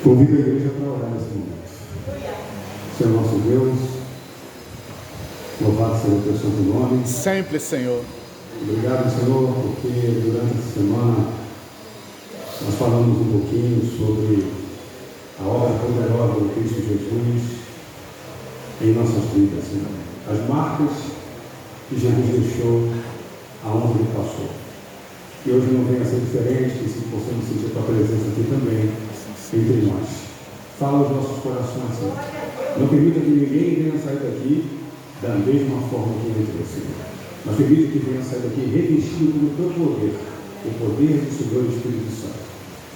Convido a igreja para orar nesse momento. Senhor nosso Deus, louvado seja o teu santo nome. Sempre, Senhor. Obrigado, Senhor, porque durante essa semana nós falamos um pouquinho sobre a obra poderosa do Cristo Jesus em nossas vidas, Senhor. As marcas que Jesus deixou aonde ele passou. E hoje não venha a ser diferente, que se possamos sentir a tua presença aqui também, entre nós. Fala aos nossos corações, Senhor. Não permita que ninguém venha sair daqui da mesma forma que entrou, Senhor. Mas permita que venha sair daqui revestido do teu poder, o poder do Senhor e do Espírito Santo.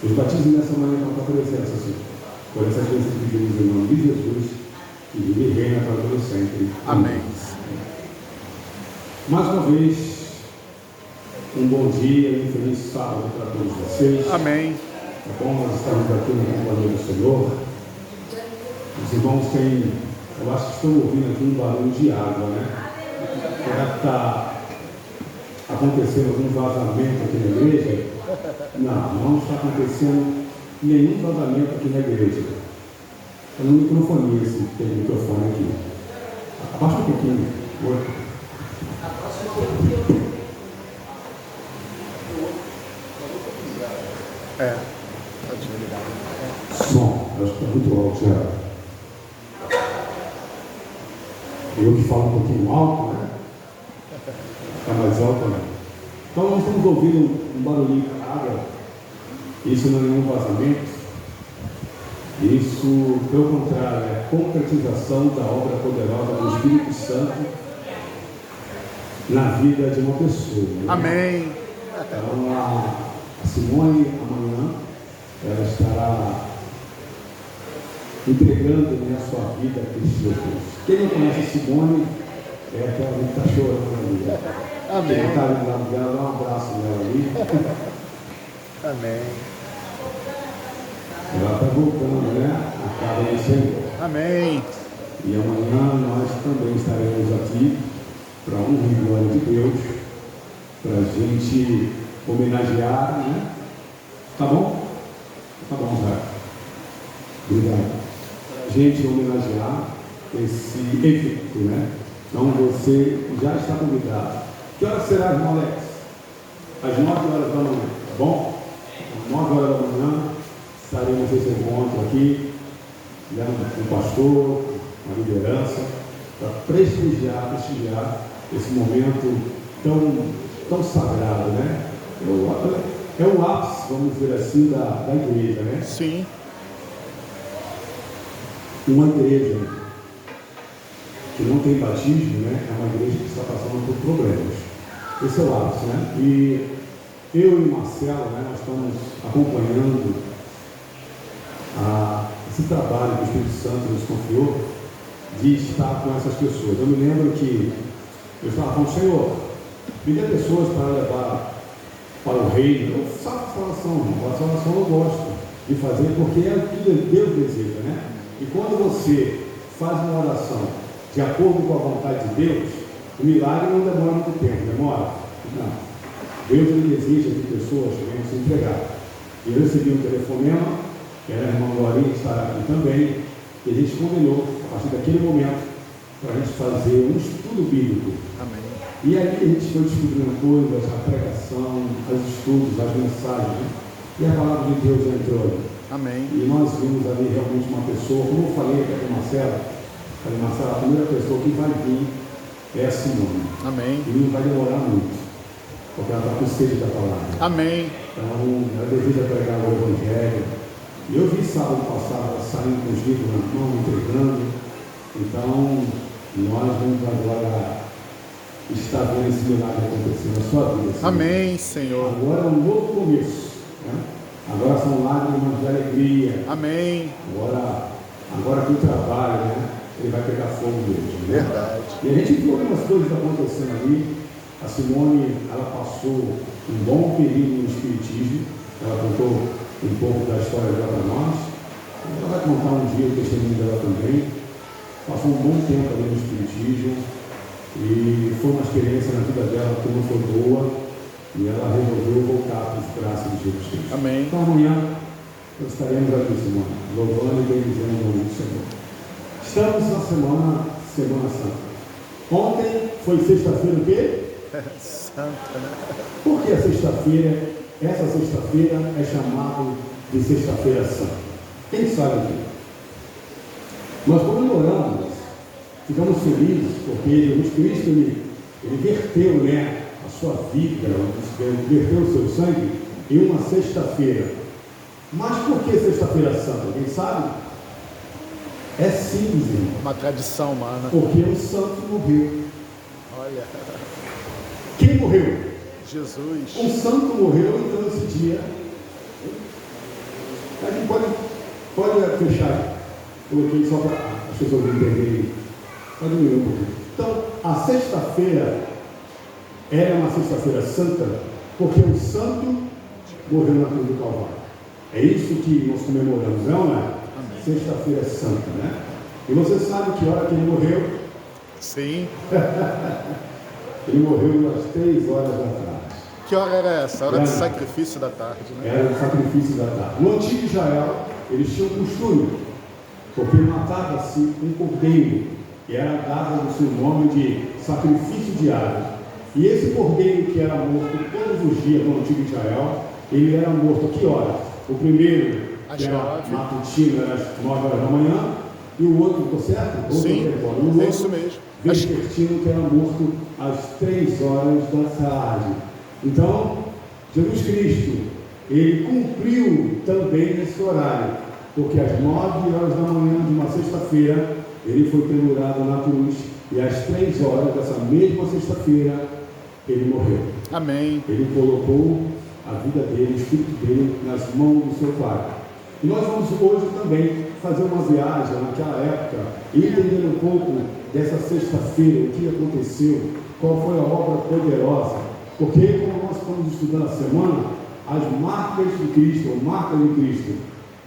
Nos batize nessa manhã com a tua presença, Senhor. Por essas coisas que pedimos em nome de Jesus, que vive e reina para todos sempre. Amém. Mais uma vez, um bom dia e um feliz sábado para todos vocês. Amém. É bom nós estarmos aqui na companhia do Senhor. Os irmãos têm, eu acho que estão ouvindo aqui um barulho de água, né? Será que está acontecendo algum vazamento aqui na igreja? Não está acontecendo nenhum vazamento aqui na igreja. É no microfone esse, tem microfone aqui. Abaixa um pouquinho. Tá desligado. Som, acho que está muito alto já. Eu que falo um pouquinho alto, né? Está mais alto, né? Então nós estamos ouvindo um barulhinho de água. Isso não é nenhum vazamento. Isso, pelo contrário, é a concretização da obra poderosa do Espírito Santo na vida de uma pessoa. Né? Amém. Então a Simone amanhã ela estará entregando, né, a sua vida a Cristo Jesus. Quem não conhece a Simone é aquela que está chorando ali. Né? Amém. Quem está ali do lado dela, dá um abraço nela ali. Amém. Ela está voltando, né? A casa do Senhor. Amém. E amanhã nós também estaremos aqui para honra e glória de Deus, para a gente homenagear, né? Tá bom? Tá bom, Zé. Obrigado. Para a gente homenagear esse evento, né? Então você já está convidado. Que hora será, irmão Alex? Às 9 horas da manhã, tá bom? Às 9 horas da manhã estaremos nesse encontro aqui, né, com o pastor, a liderança, para prestigiar esse momento tão sagrado, né? É o ápice, vamos dizer assim, da igreja, né? Sim. Uma igreja que não tem batismo, né? É uma igreja que está passando por problemas. Esse é o ápice, né? E eu e o Marcelo, né, nós estamos acompanhando esse trabalho que o Espírito Santo nos confiou de estar com essas pessoas. Eu me lembro que eu estava falando, Senhor, me dê pessoas para levar para o reino. Eu faço salvação, a salvação eu gosto de fazer porque é o que Deus deseja, né? E quando você faz uma oração de acordo com a vontade de Deus, o milagre não demora muito tempo, demora? Não. Deus ele deseja que pessoas venham se entregar. E eu recebi um telefonema, que era a irmã Glorinha, que estará aqui também, e a gente combinou, a partir daquele momento, para a gente fazer um estudo bíblico. Amém. E aí a gente foi descobrindo coisas, a pregação, os estudos, as mensagens, né? E a palavra de Deus entrou ali. Amém. E nós vimos ali realmente uma pessoa, como eu falei aqui com o Marcelo, a primeira pessoa que vai vir é a Simone. Amém. E não vai demorar muito, porque ela está com sede da palavra. Amém. Então, ela deseja pregar o Evangelho. E eu vi sábado passado ela saindo com os livros na mão, entregando. Então, nós vamos agora estar vendo esse milagre acontecer na sua vida. Senhor. Amém, Senhor. Agora é um novo começo. Né? Agora são lágrimas de alegria. Amém. Agora que o trabalho, né? Ele vai pegar fogo mesmo. Né? Verdade. E a gente viu algumas coisas acontecendo ali. A Simone, ela passou um bom período no Espiritismo. Ela contou um pouco da história dela para nós. Ela vai contar um dia o testemunho dela também. Passou um bom tempo ali no Espiritismo. E foi uma experiência na vida dela que não foi boa. E ela resolveu voltar para os braços de Jesus Cristo. Amém. Então amanhã nós estaremos aqui, Simone, louvando e bendizendo o nome do Senhor. Estamos na Semana Santa. Ontem foi sexta-feira o quê? Santa, né? Porque essa sexta-feira é chamada de Sexta-feira Santa. Quem sabe aqui? Nós comemoramos, ficamos felizes, porque Jesus Cristo, ele verteu, né, a sua vida, verteu o seu sangue em uma sexta-feira. Mas por que Sexta-feira Santa? Alguém sabe? É simples, irmão. Uma tradição humana. Porque o santo morreu. Olha, Quem morreu? Jesus. O santo morreu, então esse dia. A gente pode fechar. Coloquei só para as pessoas entenderem. Pode diminuir um pouquinho. Então, a sexta-feira era uma sexta-feira santa, porque o santo morreu na cruz do Calvário. É isso que nós comemoramos, não é? Sexta-feira santa, né? E você sabe que hora que ele morreu? Sim. Ele morreu às 3 horas da tarde. Que hora era essa? A hora do sacrifício da tarde, né? Era o sacrifício da tarde. No antigo Israel, eles tinham costume, porque matava-se um cordeiro, e era dado-se o nome de sacrifício diário. E esse cordeiro que era morto todos os dias no antigo Israel, ele era morto a que hora? O primeiro, que era matutino, era às 9 horas da manhã, e o outro, estou certo? Sim, é isso mesmo. Vespertino, que era morto às 3 horas da tarde. Então, Jesus Cristo, ele cumpriu também esse horário, porque às 9 horas da manhã de uma sexta-feira, ele foi pendurado na cruz, e às 3 horas dessa mesma sexta-feira, ele morreu. Amém. Ele colocou a vida dele, o espírito dele, nas mãos do seu Pai. E nós vamos hoje também fazer uma viagem naquela época e entender um pouco dessa sexta-feira, o que aconteceu, qual foi a obra poderosa. Porque, como nós estamos estudando a semana, as marcas de Cristo, a marca de Cristo,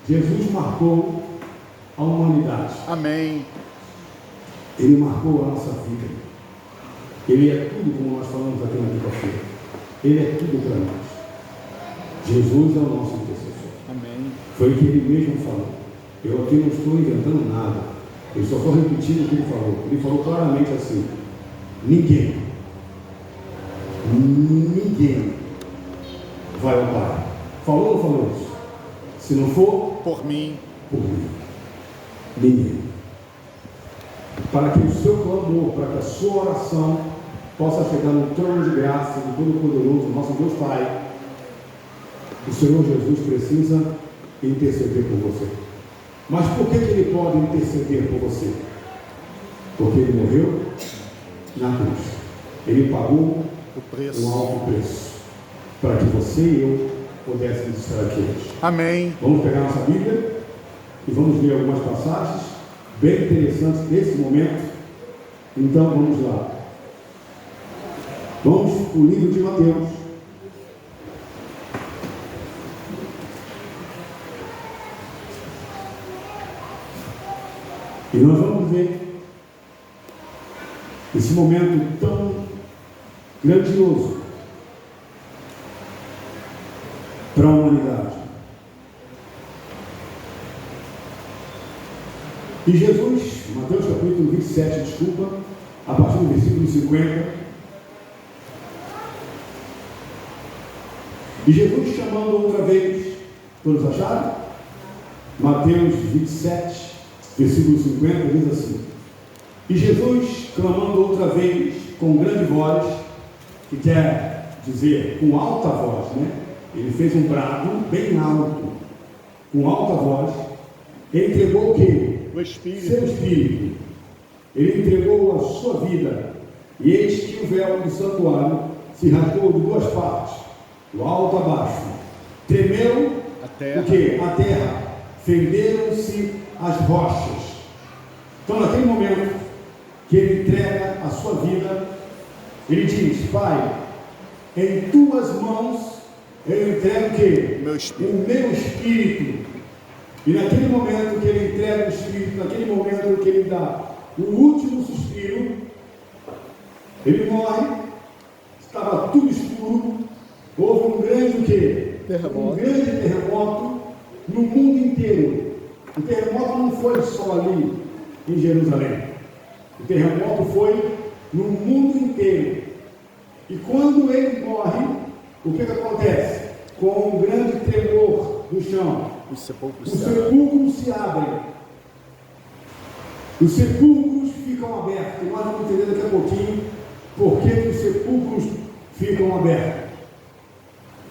Jesus marcou a humanidade. Amém. Ele marcou a nossa vida. Ele é tudo, como nós falamos aqui na quinta-feira. Ele é tudo para nós. Jesus é o nosso intercessor. Amém. Foi o que ele mesmo falou. Eu aqui não estou inventando nada. Eu só estou repetindo o que ele falou. Ele falou claramente assim: ninguém vai ao Pai. Falou ou não falou isso? Se não for por mim, ninguém. Para que o seu clamor, para que a sua oração possa chegar no trono de graça do Todo-Poderoso, nosso Deus Pai, o Senhor Jesus precisa interceder por você. Mas por que ele pode interceder por você? Porque ele morreu na cruz. Ele pagou um alto preço para que você e eu pudéssemos estar aqui hoje. Amém. Vamos pegar nossa Bíblia e vamos ler algumas passagens bem interessantes nesse momento. Então vamos lá. Vamos para o livro de Mateus. E nós vamos ver esse momento tão grandioso para a humanidade. E Jesus, Mateus capítulo 27, desculpa, a partir do versículo 50. E Jesus chamando outra vez, todos acharam? Mateus 27, versículo 50, diz assim: e Jesus, clamando outra vez com grande voz, que quer dizer com alta voz, né? Ele fez um brado bem alto, com alta voz. Ele entregou o quê? O Espírito. Seu Espírito. Ele entregou a sua vida. E eis que o véu do santuário se rasgou de duas partes, do alto a baixo. Tremeu a terra. O quê? A terra. Fenderam-se as rochas. Então, naquele momento que ele entrega a sua vida, ele diz: Pai, em tuas mãos eu entrego o quê? Meu espírito. O meu espírito. E naquele momento que ele entrega o espírito, naquele momento que ele dá o último suspiro, ele morre. Estava tudo escuro. Houve um grande o quê? Terremoto. Um grande terremoto. no mundo inteiro. O terremoto não foi só ali em Jerusalém. O terremoto foi no mundo inteiro. E quando ele morre, o que acontece? Com um grande tremor no chão, Os sepulcros os se abrem. sepulcros se abrem. Os sepulcros ficam abertos. Nós vamos entender daqui a pouquinho por que os sepulcros ficam abertos.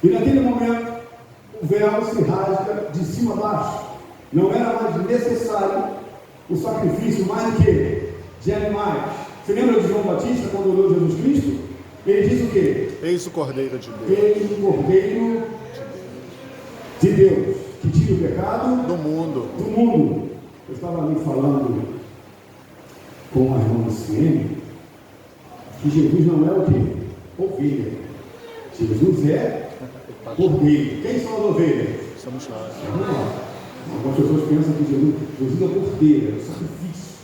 E naquele momento, o véu se rasga de cima a baixo. Não era mais necessário o sacrifício mais do que de animais. Você lembra de João Batista, quando olhou Jesus Cristo? Ele diz o quê? Eis o Cordeiro de Deus. Eis o Cordeiro de Deus, que tira o pecado Do mundo. do mundo. Eu estava ali falando com a irmã Luciene que Jesus não é o quê? Ovelha. Jesus é cordeiro. Quem são as ovelhas? Somos nós. Algumas pessoas pensam que Jesus é cordeiro, é o sacrifício.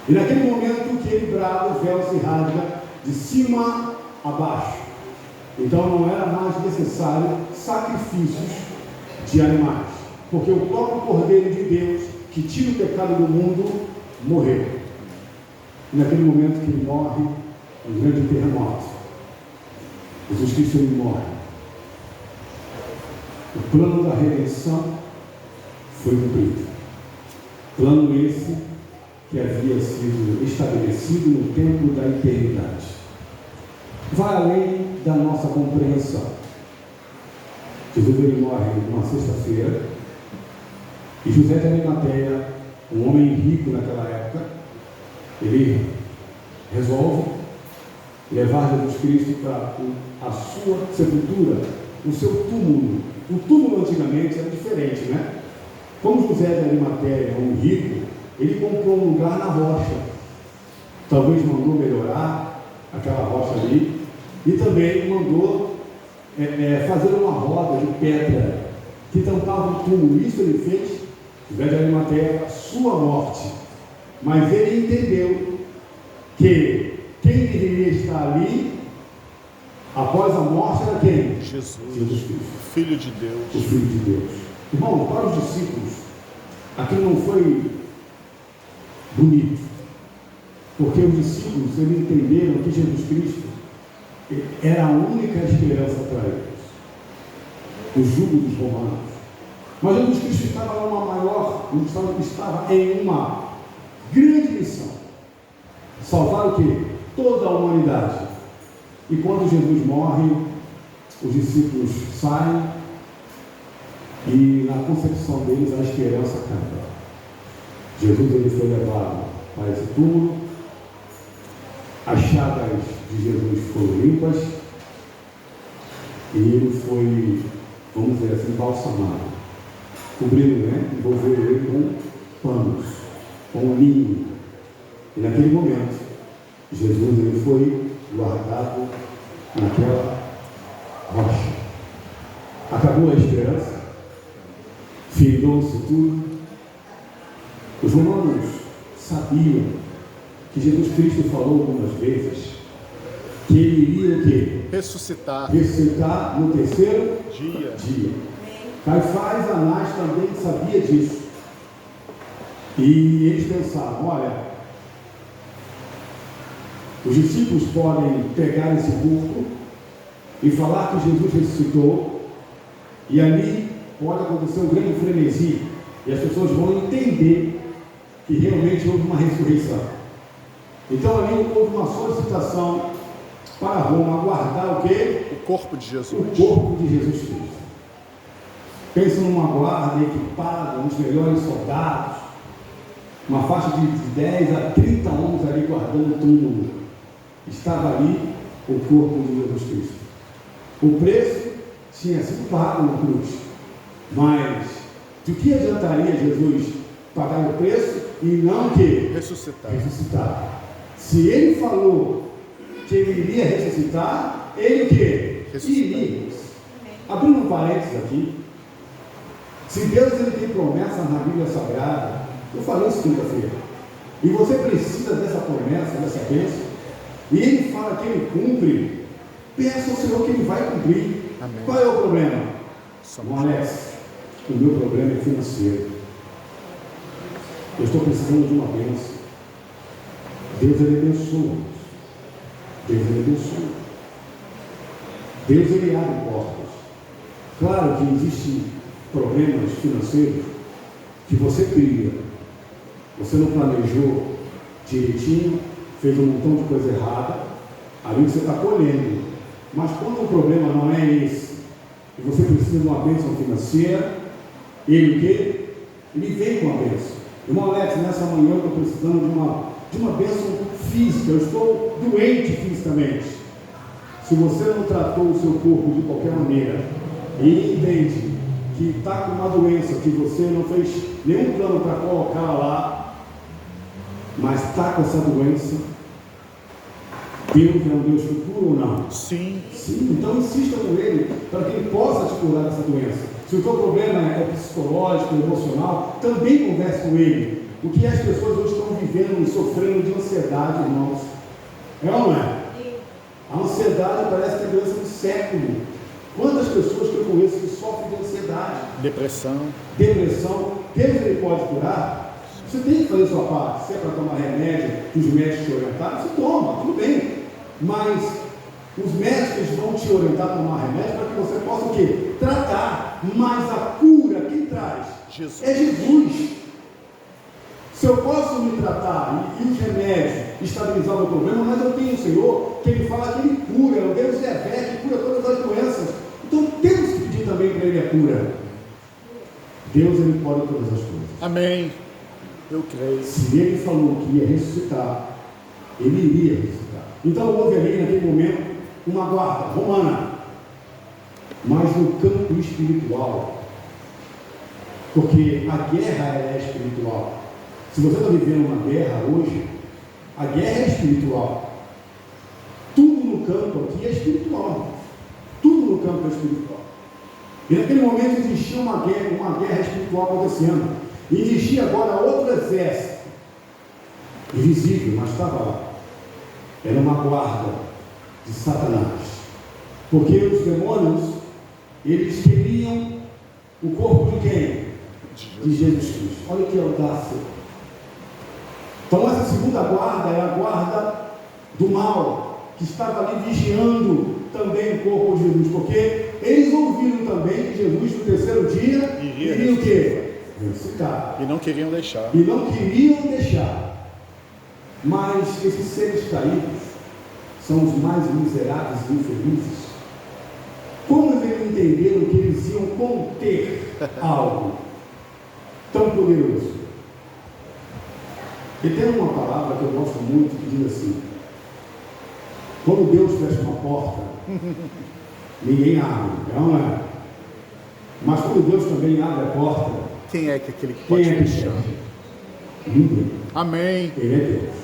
E naquele momento que ele brada, o véu se rasga de cima a baixo. Então não era mais necessário sacrifícios de animais, porque o próprio Cordeiro de Deus, que tira o pecado do mundo, morreu. E naquele momento que ele morre, um grande terremoto, Jesus Cristo ele morre. O plano da redenção foi cumprido. Plano esse que havia sido estabelecido no tempo da eternidade. Vai além da nossa compreensão. Jesus ele morre numa sexta-feira e José de Arimateia, um homem rico naquela época, ele resolve levar Jesus Cristo para a sua sepultura, o seu túmulo. O túmulo antigamente era diferente, né? Como José de Arimateia, um rico, ele comprou um lugar na rocha. Talvez mandou melhorar aquela rocha ali e também mandou fazer uma roda de pedra que tampava o túmulo. Isso ele fez, José de Arimateia, a sua morte. Mas ele entendeu que quem deveria estar ali após a morte era quem? Jesus Cristo, Filho de o Deus. Filho de Deus. Irmão, para os discípulos, aquilo não foi bonito, porque os discípulos eles entenderam que Jesus Cristo era a única esperança para eles, o jugo dos romanos. Mas Jesus Cristo estava em uma grande missão: salvar o quê? Toda a humanidade. E quando Jesus morre, os discípulos saem e na concepção deles a esperança acaba. Jesus ele foi levado para esse túmulo, as chagas de Jesus foram limpas e ele foi, vamos dizer assim, balsamado, cobrindo, envolvendo ele com panos, com linho. E naquele momento, Jesus ele foi guardado naquela rocha. Acabou a esperança, findou-se tudo. Os romanos sabiam que Jesus Cristo falou algumas vezes que ele iria o quê? Ressuscitar. Ressuscitar no terceiro Dia. Caifás e Anás também sabia disso. E eles pensaram: olha, os discípulos podem pegar esse corpo e falar que Jesus ressuscitou, e ali pode acontecer um grande frenesi, e as pessoas vão entender que realmente houve uma ressurreição. Então ali houve uma solicitação para Roma guardar o quê? O corpo de Jesus. O corpo de Jesus Cristo. Pensam numa guarda equipada, uns melhores soldados, uma faixa de 10 a 30 homens ali guardando o túmulo. Estava ali o corpo de Jesus Cristo. O preço tinha sido pago na cruz, mas de que adiantaria Jesus pagar o preço e não que ressuscitar? Se ele falou que ele iria ressuscitar, ele o que? Iria. Abrindo um parênteses aqui, se Deus ele tem promessas na Bíblia Sagrada, eu falei isso quinta-feira, e você precisa dessa promessa, dessa bênção, e ele fala que ele cumpre, peça ao Senhor que ele vai cumprir. Amém. Qual é o problema? Somos Amolece. o meu problema é financeiro. Eu estou precisando de uma bênção. Deus, Ele abençoa. Deus, Ele abençoa. Deus, Ele abre portas. Claro que existem problemas financeiros que você cria. Você não planejou direitinho, fez um montão de coisa errada, ali você está colhendo. Mas quando o problema não é esse, e você precisa de uma bênção financeira, Ele o quê? Ele vem com a bênção. Irmão Alex, nessa manhã eu estou precisando de uma bênção física. Eu estou doente fisicamente. Se você não tratou o seu corpo de qualquer maneira e entende que está com uma doença que você não fez nenhum plano para colocar lá, mas está com essa doença, Deus é um Deus que cura ou não? Sim. Sim, então insista com Ele para que Ele possa te curar dessa doença. Se o teu problema é psicológico, emocional, também converse com Ele. O que as pessoas hoje estão vivendo e sofrendo de ansiedade, irmãos? É ou não é? A ansiedade parece que é a doença do século. Quantas pessoas que eu conheço que sofrem de ansiedade? Depressão. Deus, Ele pode curar? Você tem que fazer a sua parte. Se é para tomar remédio, que os médicos te orientaram, você toma, tudo bem. Mas os médicos vão te orientar a tomar remédio para que você possa o quê? Tratar. Mas a cura, quem traz? Jesus. É Jesus. Se eu posso me tratar e os remédios estabilizar o meu problema, mas eu tenho o Senhor, que Ele fala que Ele cura, é o Deus Zevé, que cura todas as doenças. Então temos que pedir também para Ele a cura. Deus, Ele pode todas as coisas. Amém. Eu creio. Se Ele falou que ia ressuscitar, Ele iria ressuscitar. Então houve ali naquele momento uma guarda romana, mas no campo espiritual, porque a guerra é espiritual. Se você está vivendo uma guerra hoje, a guerra é espiritual. Tudo no campo aqui é espiritual. Tudo no campo é espiritual. E naquele momento existia uma guerra espiritual acontecendo. E existia agora outro exército, invisível, mas estava lá. Era uma guarda de Satanás. Porque os demônios, eles queriam o corpo de quem? De Jesus Cristo. Olha que audácia. Então essa segunda guarda é a guarda do mal, que estava ali vigiando também o corpo de Jesus, porque eles ouviram também que Jesus no terceiro dia iria o quê? Ressuscitar. E não queriam deixar. Mas esses seres caídos são os mais miseráveis e infelizes. Como eles entenderam que eles iam conter algo tão poderoso? E tem uma palavra que eu gosto muito que diz assim: quando Deus fecha uma porta, ninguém abre, não é? Mas quando Deus também abre a porta, quem é que aquele que pode fechar? Ninguém. Amém. Ele é Deus.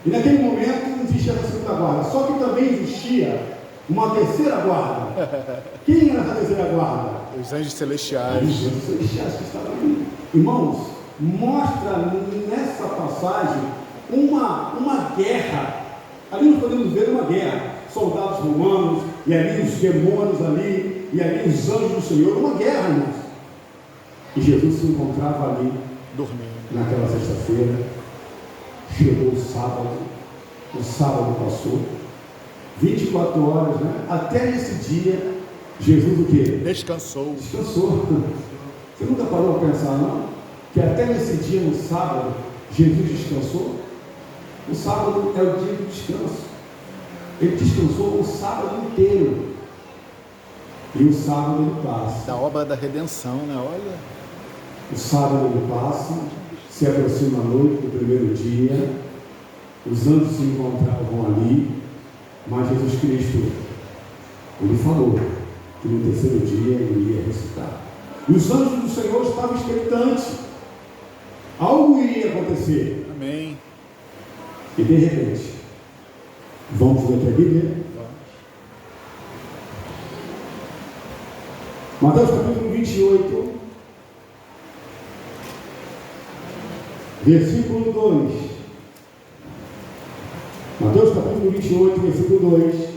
E naquele momento não existia a segunda guarda, só que também existia uma terceira guarda. Quem era essa terceira guarda? Os anjos celestiais. Os anjos celestiais que estavam ali. Irmãos, mostra nessa passagem uma guerra. Ali nós podemos ver uma guerra. Soldados romanos, e ali os demônios ali, e ali os anjos do Senhor. Uma guerra, irmãos. E Jesus se encontrava ali, dormindo. Naquela sexta-feira. Chegou o sábado passou, 24 horas, né? Até nesse dia, Jesus o quê? Descansou. Você nunca parou para pensar, não? Que até nesse dia, no sábado, Jesus descansou? O sábado é o dia do descanso. Ele descansou o sábado inteiro. E o sábado ele passa. Da obra da redenção, né? Olha. O sábado ele passa, se aproxima a noite do primeiro dia, os anjos se encontravam ali, mas Jesus Cristo, ele falou que no terceiro dia ele ia ressuscitar. E os anjos do Senhor estavam expectantes. Algo iria acontecer. Amém. E de repente, vamos ler a Bíblia? Mateus capítulo 28, versículo 2. Mateus capítulo 28, versículo 2.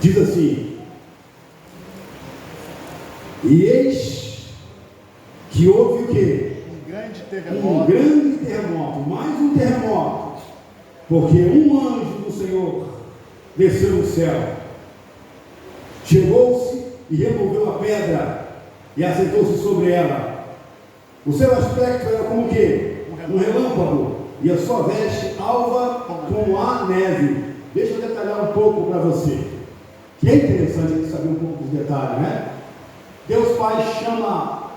Diz assim: e eis que houve o quê? Um grande Um terremoto. grande terremoto, mais um terremoto, porque um anjo do Senhor desceu do céu, chegou-se e removeu a pedra e assentou-se sobre ela. O seu aspecto era como o quê? Um relâmpago, e a sua veste alva como a neve. Deixa eu detalhar um pouco para você, que é interessante aqui saber um pouco dos detalhes, né? Deus Pai chama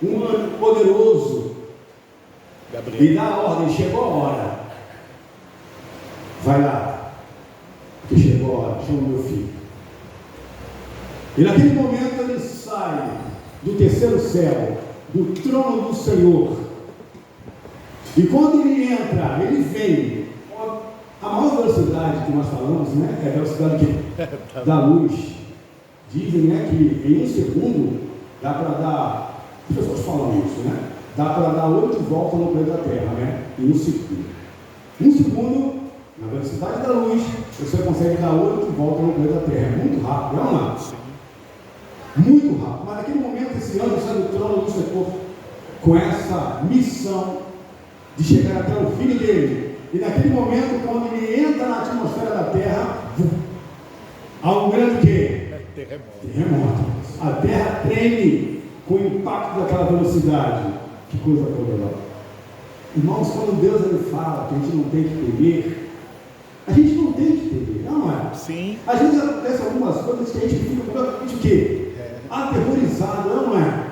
um anjo poderoso Gabriel. e dá a ordem: chegou a hora, vai lá, porque chegou a hora, chama o meu filho. E naquele momento ele sai do terceiro céu, do trono do Senhor, e quando ele entra, ele vem com a maior velocidade que nós falamos, né? É a velocidade da luz. Dizem, né, que em um segundo dá para dar, as pessoas falam isso, né? Dá para dar 8 voltas no planeta Terra, né? Em um segundo. Um segundo, na velocidade da luz, você consegue dar 8 voltas no planeta Terra. É muito rápido, não é uma? Sim. Muito rápido. Mas naquele momento esse anjo sai do trono do Senhor com essa missão de chegar até o filho dele. E naquele momento, quando ele entra na atmosfera da Terra, há um grande quê? Terremoto. A Terra treme com o impacto daquela velocidade. Que coisa poderosa. Irmãos, quando Deus ele fala que a gente não tem que temer, a gente não tem que temer, não é? Sim. Às vezes acontecem algumas coisas que a gente fica completamente o quê? Aterrorizado, não é?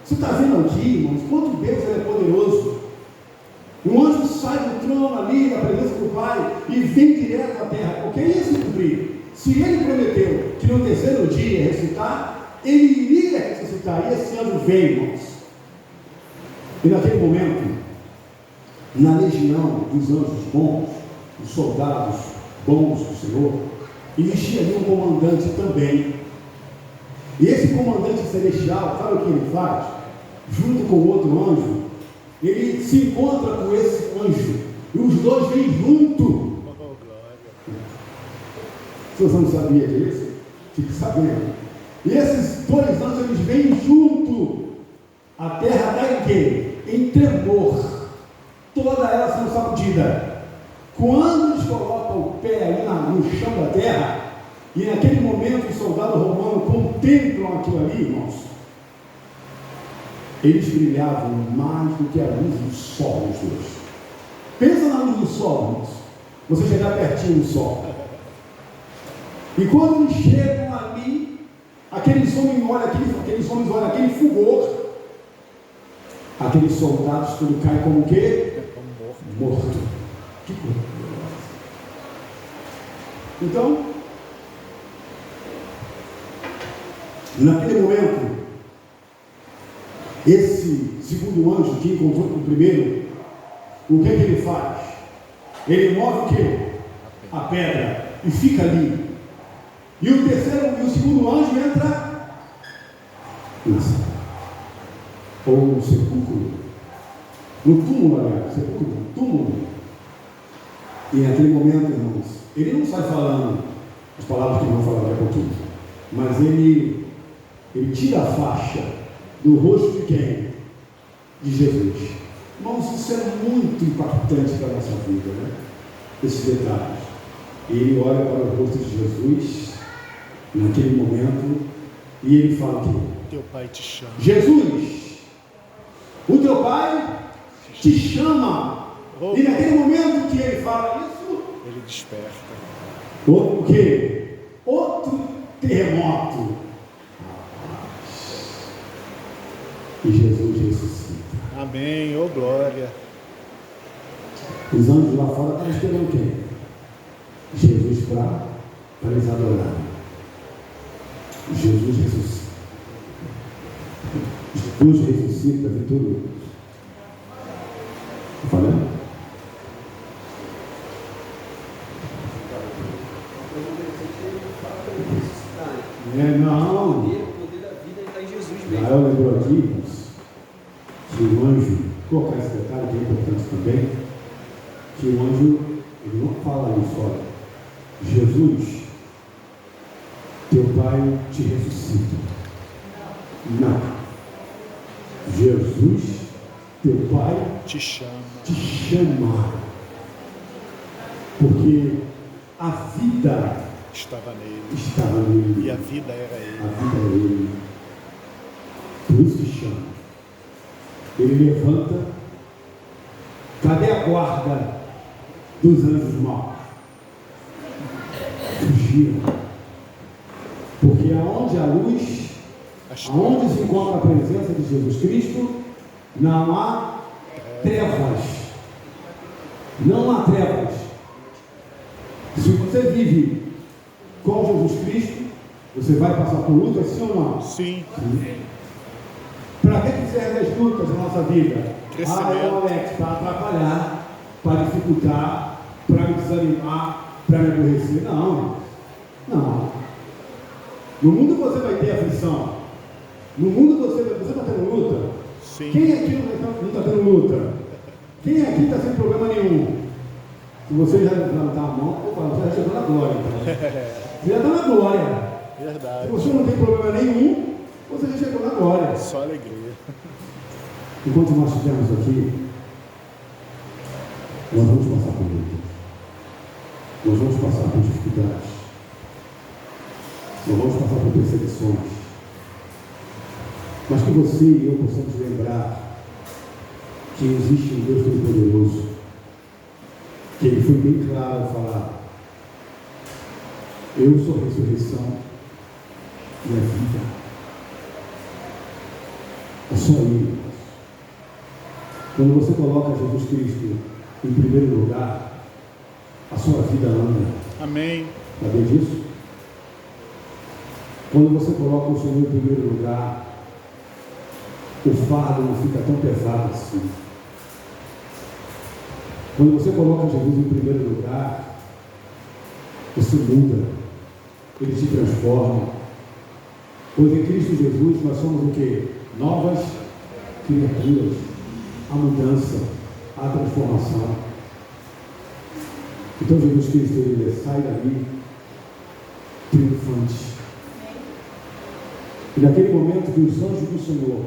Você está vendo aqui, irmãos, quanto Deus ele é poderoso. Um anjo sai do trono ali, da presença do Pai, e vem direto à terra, porque ia se cumprir. Se ele prometeu que no terceiro dia ia ressuscitar, ele iria ressuscitar, e esse anjo veio, irmãos. E naquele momento, na legião dos anjos bons, dos soldados bons do Senhor, existia ali um comandante também. E esse comandante celestial, sabe o que ele faz? Junto com o outro anjo, ele se encontra com esse anjo, e os dois vêm junto. Se você não sabia disso, fique sabendo. E esses dois anjos, eles vêm junto. A terra dá em quê? Em tremor. Toda ela sendo sacudida. Quando eles colocam o pé ali no chão da terra, e naquele momento os soldados romanos contemplam aquilo ali, irmãos, eles brilhavam mais do que a luz do sol, os dois. Pensa na luz do sol, irmãos. Você chegar pertinho do sol. E quando eles chegam ali, aqueles homens olham aquele fulgor, aqueles soldados tudo cai como o quê? Morto. Que coisa. Então, naquele momento, esse segundo anjo que encontrou com o primeiro, o que é que ele faz? Ele move o quê? A pedra, e fica ali. E o terceiro e o segundo anjo entra ou no sepulcro, no túmulo, aliás, sepulcro, túmulo. E naquele momento, irmãos, ele não sai falando as palavras que vamos falar daqui a pouquinho, mas ele tira a faixa do rosto de quem? De Jesus. Irmãos, isso é muito impactante para a nossa vida, né? Esses detalhes. Ele olha para o rosto de Jesus naquele momento e ele fala que Teu pai te chama. Jesus, o teu pai te chama. E naquele momento que ele fala isso, ele desperta. o quê? Outro terremoto. E Jesus ressuscita. Amém, ô glória. Os anjos lá fora estavam esperando quem? Jesus para eles adorarem. Jesus ressuscita. Jesus ressuscita vitorioso. Está falando? Não. O poder da vida está em Jesus mesmo. Eu lembro aqui que o anjo, colocar esse detalhe que é importante também, que o anjo, ele não fala isso, olha, Jesus, teu pai te ressuscita. Não. Jesus, teu pai, Te chama. te chama. Porque a vida Estava nele. estava nele. E a vida era A ele. vida é ele. Por isso que chama. Ele levanta. Cadê a guarda dos anjos maus? Fugiram. Porque aonde há luz, aonde se encontra a presença de Jesus Cristo, não há trevas. Não há trevas. Se você vive com Jesus Cristo, você vai passar por lutas, sim ou não? Sim. Para que servem as lutas na nossa vida? Crescimento. Alex, para atrapalhar, para dificultar, para me desanimar, para me aborrecer. Não. Não. No mundo você vai ter aflição. No mundo você está tendo luta. Sim. Quem aqui não está tendo luta? Quem aqui está sem problema nenhum? Se você já levantar a mão, opa, você já chegou na glória. Então. Você já está na glória. Verdade. Se você não tem problema nenhum, você já chegou na glória. Só alegria. Enquanto nós estivermos aqui, nós vamos passar por lutas. Nós vamos passar por dificuldades. Nós vamos passar por perseguições. Mas que você e eu possamos lembrar que existe um Deus Todo-Poderoso, que Ele foi bem claro ao falar: eu sou a ressurreição e a vida. É só Ele. Quando você coloca Jesus Cristo em primeiro lugar, a sua vida anda. Amém. Sabe disso? Quando você coloca o Senhor em primeiro lugar, o fardo não fica tão pesado assim. Quando você coloca Jesus em primeiro lugar, você muda, Ele te transforma. Pois em Cristo Jesus nós somos o quê? Novas criaturas. A mudança, a transformação. Então Jesus Cristo, Ele sai dali triunfante. E naquele momento que os anjos do Senhor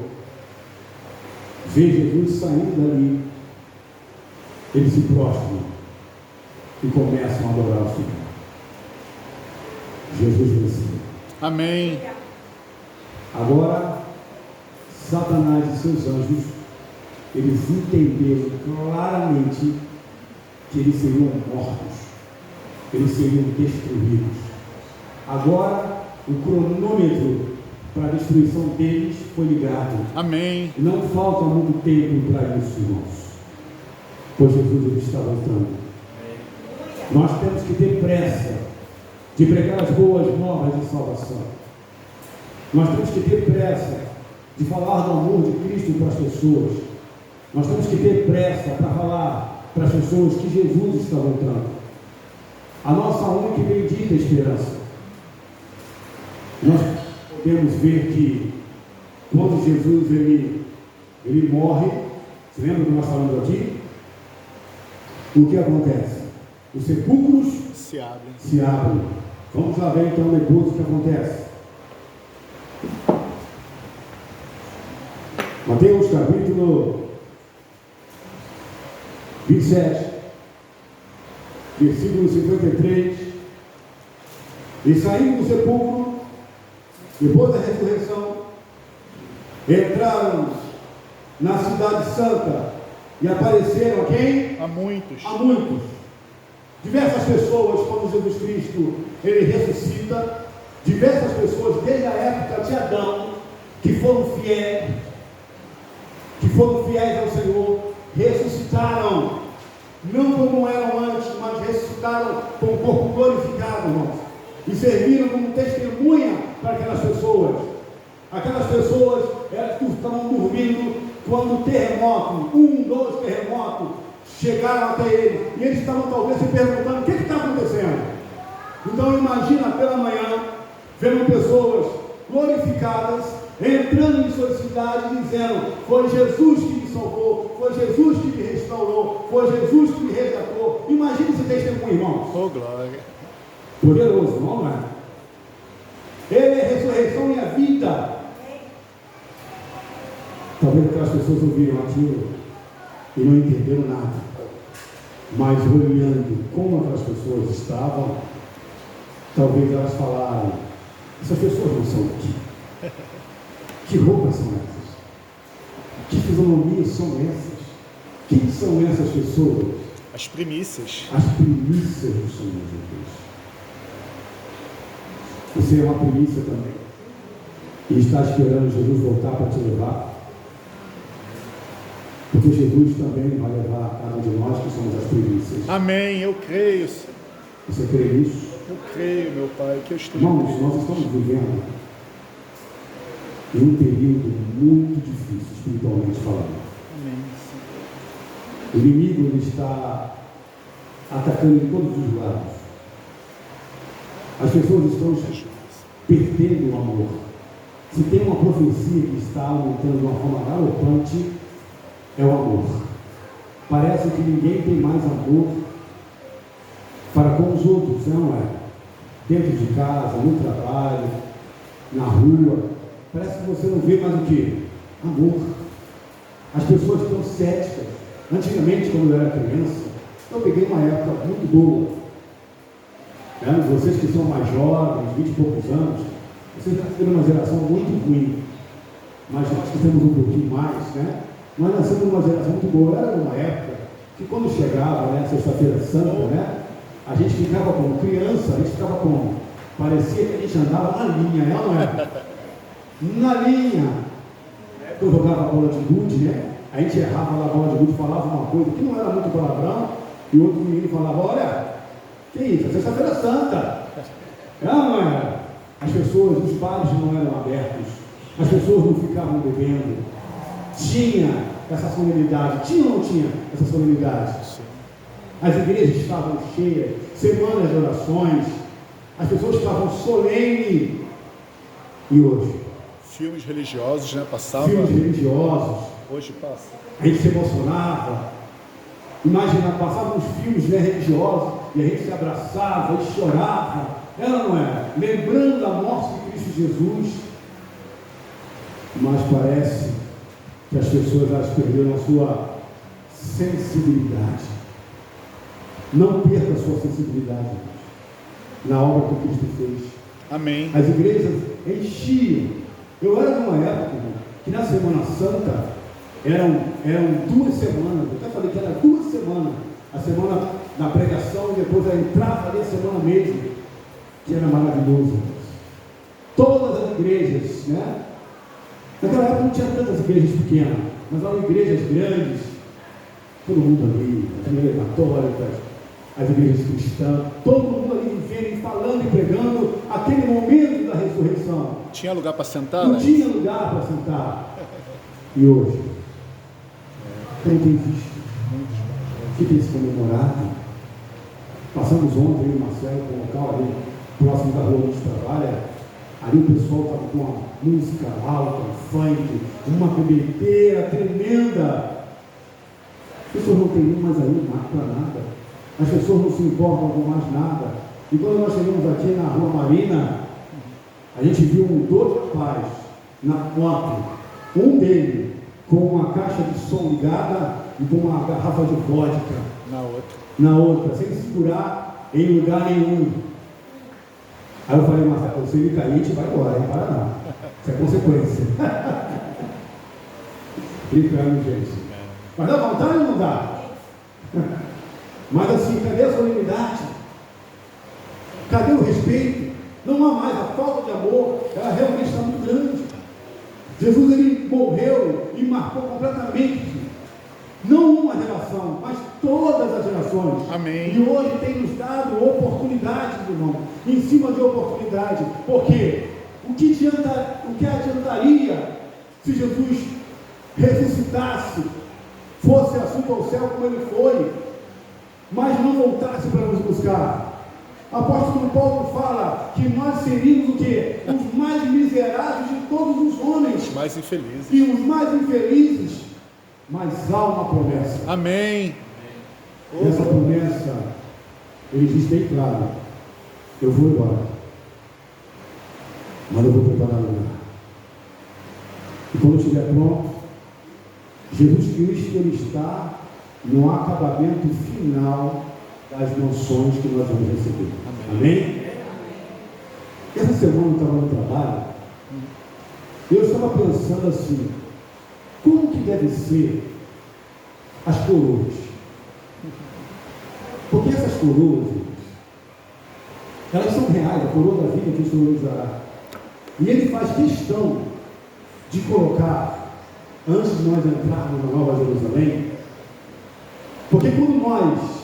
vê Jesus saindo dali, eles se prostram e começam a adorar o Senhor. Jesus venceu. Amém. Agora, Satanás e seus anjos, eles entenderam claramente que eles seriam mortos, eles seriam destruídos. Agora, o cronômetro para a destruição deles foi ligado. Amém. E não falta muito tempo para isso, irmãos. Pois Jesus ele está voltando. Nós temos que ter pressa de pregar as boas novas de salvação. Nós temos que ter pressa de falar do amor de Cristo para as pessoas. Nós temos que ter pressa para falar para as pessoas que Jesus está voltando. A nossa única e bendita esperança. Nós podemos ver que quando Jesus ele morre, você lembra que nós falamos aqui? O que acontece? Os sepulcros se abrem. Vamos lá ver então depois o que acontece. Mateus capítulo 27, versículo 53. E saindo do sepulcro, depois da ressurreição, entraram na cidade santa e apareceram a quem? A muitos. A muitos. Diversas pessoas, quando Jesus Cristo ele ressuscita, diversas pessoas desde a época de Adão, que foram fiéis ao Senhor, ressuscitaram, não como eram antes, mas ressuscitaram com o corpo glorificado, irmãos, e serviram como testemunha para aquelas pessoas. Aquelas pessoas que estavam dormindo quando o terremoto, 2 terremotos, chegaram até ele, e eles estavam talvez se perguntando: o que está acontecendo? Então imagina pela manhã, vendo pessoas glorificadas, entrando em suas cidades, dizendo: foi Jesus que me salvou, foi Jesus que me restaurou, foi Jesus que me resgatou. Imagine esse testemunho, irmãos. Oh, glória. Poderoso, não é? vida. Talvez aquelas pessoas ouviram aquilo e não entenderam nada, mas olhando como aquelas pessoas estavam, talvez elas falaram: essas pessoas não são daqui. Que roupas são essas? Que fisionomias são essas? Quem são essas pessoas? As primícias. As primícias do Senhor Jesus. Você é uma primícia também e está esperando Jesus voltar para te levar, porque Jesus também vai levar cada um de nós que somos as primícias. Amém, eu creio. Você crê nisso? Eu creio, meu Pai, que eu esteja. Irmãos, nós estamos vivendo em um período muito difícil, espiritualmente falando. Amém. O inimigo ele está atacando em todos os lados. As pessoas estão perdendo o amor. Se tem uma profecia que está aumentando de uma forma galopante, é o amor. Parece que ninguém tem mais amor para com os outros, não é? Dentro de casa, no trabalho, na rua. Parece que você não vê mais o quê? Amor. As pessoas estão céticas. Antigamente, quando eu era criança, eu peguei uma época muito boa. Vocês que são mais jovens, 20 e poucos anos, vocês nasceram numa geração muito ruim. Mas nós que temos um pouquinho mais, né? Nós nascemos numa geração muito boa. Era numa época que quando chegava, né, Sexta-feira Santa, né? A gente ficava como criança, a gente ficava como? Parecia que a gente andava na linha, não é? Na linha. Eu jogava bola de gude, né? A gente errava lá a bola de gude, falava uma coisa que não era muito palavrão, e o outro menino falava: olha, que isso? É Sexta-feira Santa. Não era? As pessoas, os bares não eram abertos, as pessoas não ficavam bebendo. Tinha essa solenidade, tinha ou não tinha essa solenidade? As igrejas estavam cheias, semanas de orações, as pessoas estavam solenes. E hoje? Filmes religiosos, né? Passavam. Filmes religiosos. Hoje passa. A gente se emocionava. Imagina, passavam uns filmes, né, religiosos e a gente se abraçava e chorava. Ela não é? Lembrando a morte de Cristo Jesus. Mas parece que as pessoas elas perderam a sua sensibilidade. Não perca a sua sensibilidade na obra que Cristo fez. Amém. As igrejas enchiam. Eu era numa época que na Semana Santa eram 2 semanas. Eu até falei que era 2 semanas. A semana da pregação e depois a entrada ali a semana mesmo, que era maravilhoso. Todas as igrejas, né? Naquela época não tinha tantas igrejas pequenas, mas eram igrejas grandes. Todo mundo ali, as igrejas católicas, as igrejas cristãs, todo mundo ali vivendo, falando e pregando aquele momento da ressurreição. Tinha lugar para sentar? Não né? tinha lugar para sentar. E hoje? Quem tem visto? O que tem se comemorado? Passamos ontem, eu e o Marcelo, com um local ali, próximo da rua onde a gente trabalha. Ali o pessoal estava com uma música alta, um funk, uma bebedeira tremenda. As pessoas não têm mais aí para nada. As pessoas não se importam com mais nada. E quando nós chegamos aqui na Rua Marina, a gente viu 2 rapazes na ontem. Um deles com uma caixa de som ligada e com uma garrafa de vodka na outra, sem segurar em lugar nenhum. Aí eu falei: Marcelo, se ele cair, a gente vai embora, hein? Para não. Isso é consequência. Brincando, gente. Mas dá vontade ou não dá? Mas assim, cadê a solenidade? Cadê o respeito? Não há mais. A falta de amor, ela realmente está muito grande. Jesus, ele morreu e marcou completamente, não uma geração, mas todas as gerações. Amém. E hoje tem nos dado oportunidades, irmão, em cima de oportunidade. Porque o que adiantaria se Jesus ressuscitasse, fosse assunto ao céu como ele foi, mas não voltasse para nos buscar? Apóstolo Paulo fala que nós seríamos o quê? Os mais miseráveis de todos os homens. Os mais infelizes. E os mais infelizes. Mas há uma promessa. Amém. E essa promessa, ele diz bem claro: eu vou embora, mas eu vou preparar lugar. E quando estiver pronto, Jesus Cristo ele está no acabamento final das mansões que nós vamos receber. Amém? Essa semana eu estava no trabalho, eu estava pensando assim, como que deve ser as coroas? Porque essas coroas, elas são reais, a coroa da vida que o Senhor usará. E ele faz questão de colocar, antes de nós entrarmos na Nova Jerusalém, porque quando nós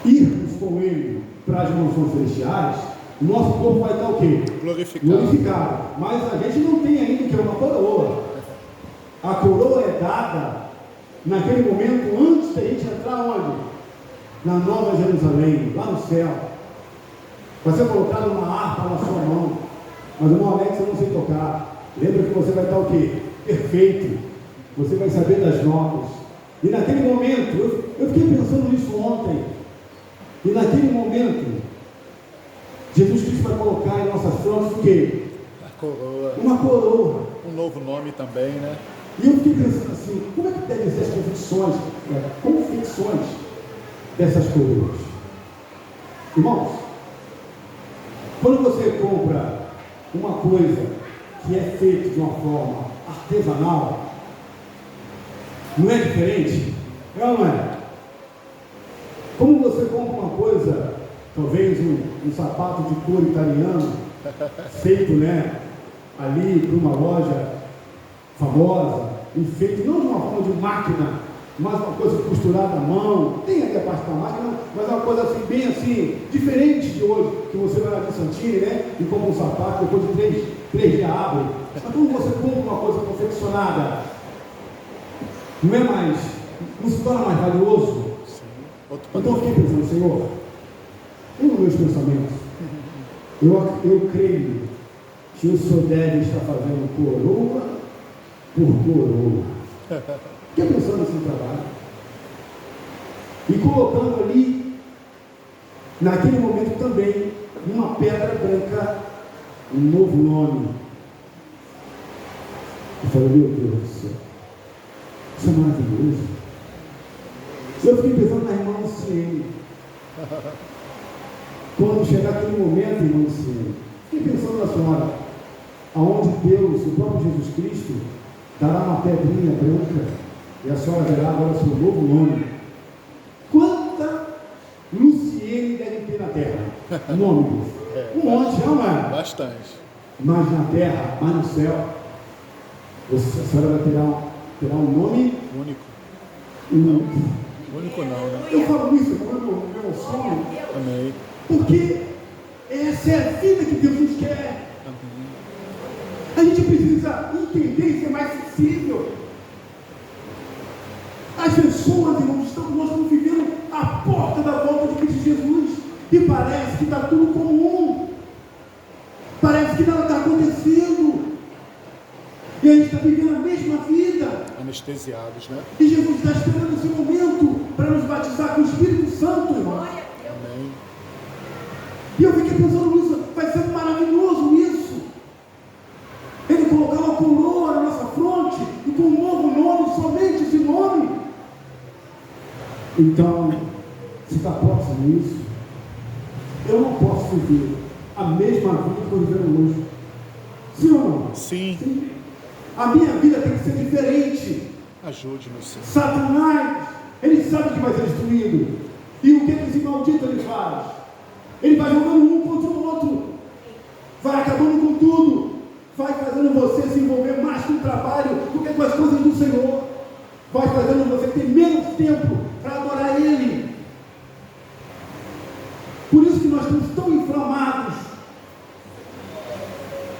irmos com ele para as mansões celestiais, o nosso corpo vai estar o quê? Glorificado. Mas a gente não tem ainda o que é uma coroa. A coroa é dada naquele momento antes da gente entrar onde? Na Nova Jerusalém, lá no céu. Vai ser colocado uma harpa na sua mão. Mas o Alex eu não sei tocar. Lembra que você vai estar o quê? Perfeito. Você vai saber das notas. E naquele momento, eu fiquei pensando nisso ontem. E naquele momento, Jesus Cristo vai colocar em nossas frontes o quê? A coroa. Uma coroa. Um novo nome também, né? E eu fiquei pensando assim, como é que devem ser as confecções dessas coroas? Irmãos, quando você compra uma coisa que é feita de uma forma artesanal, não é diferente? É ou não é? Como você compra uma coisa, talvez um sapato de couro italiano, feito, né, ali para uma loja famosa, e feito não de uma forma de máquina, mas uma coisa costurada à mão, tem ali a parte da máquina, mas é uma coisa assim, bem assim, diferente de hoje, que você vai lá de Santini, né, e compra um sapato, depois de três dias abre. Mas quando você compra uma coisa confeccionada, não é mais, não se torna mais valioso? Então eu fiquei pensando, Senhor, nos meus pensamentos, eu creio que o Senhor deve estar fazendo coroa por coroa. Fiquei pensando nesse trabalho. E colocando ali, naquele momento também, numa pedra branca, um novo nome. Eu falei, meu Deus do céu, isso é maravilhoso. Eu fiquei pensando na irmã Luciene. Quando chegar aquele momento, irmã Luciene, fiquei pensando na senhora, aonde Deus, o próprio Jesus Cristo, dará uma pedrinha branca e a senhora verá agora seu novo nome. Quanta Luciene deve ter na terra? Um nome. Um monte, não é? Bastante. Mas na terra, mas no céu, a senhora vai terá um nome único. Único não, né? Eu falo isso, eu me emociono. Amém. Porque essa é a vida que Deus nos quer. Amém. A gente precisa entender e ser mais sensível. As pessoas, irmãos, nós estamos vivendo a porta da volta de Cristo Jesus. E parece que está tudo comum. Parece que nada está acontecendo. E a gente está vivendo a mesma vida. Anestesiados, né? E Jesus está esperando esse momento para nos batizar com o Espírito Santo, irmão. Amém. E eu fiquei pensando nisso, vai ser maravilhoso isso. Ele colocar uma coroa na nossa fronte e com um novo nome, somente esse nome. Então, se está próximo disso, eu não posso viver a mesma vida que estou vivendo hoje. Sim ou não? Sim. Sim. A minha vida tem que ser diferente. Ajude-nos, Senhor. Satanás, ele sabe que vai ser destruído. E o que esse maldito ele faz? Ele vai jogando um contra o outro. Vai acabando com tudo. Vai fazendo você se envolver mais com o trabalho do que com as coisas do Senhor. Vai fazendo você ter menos tempo para adorar Ele. Por isso que nós estamos tão inflamados.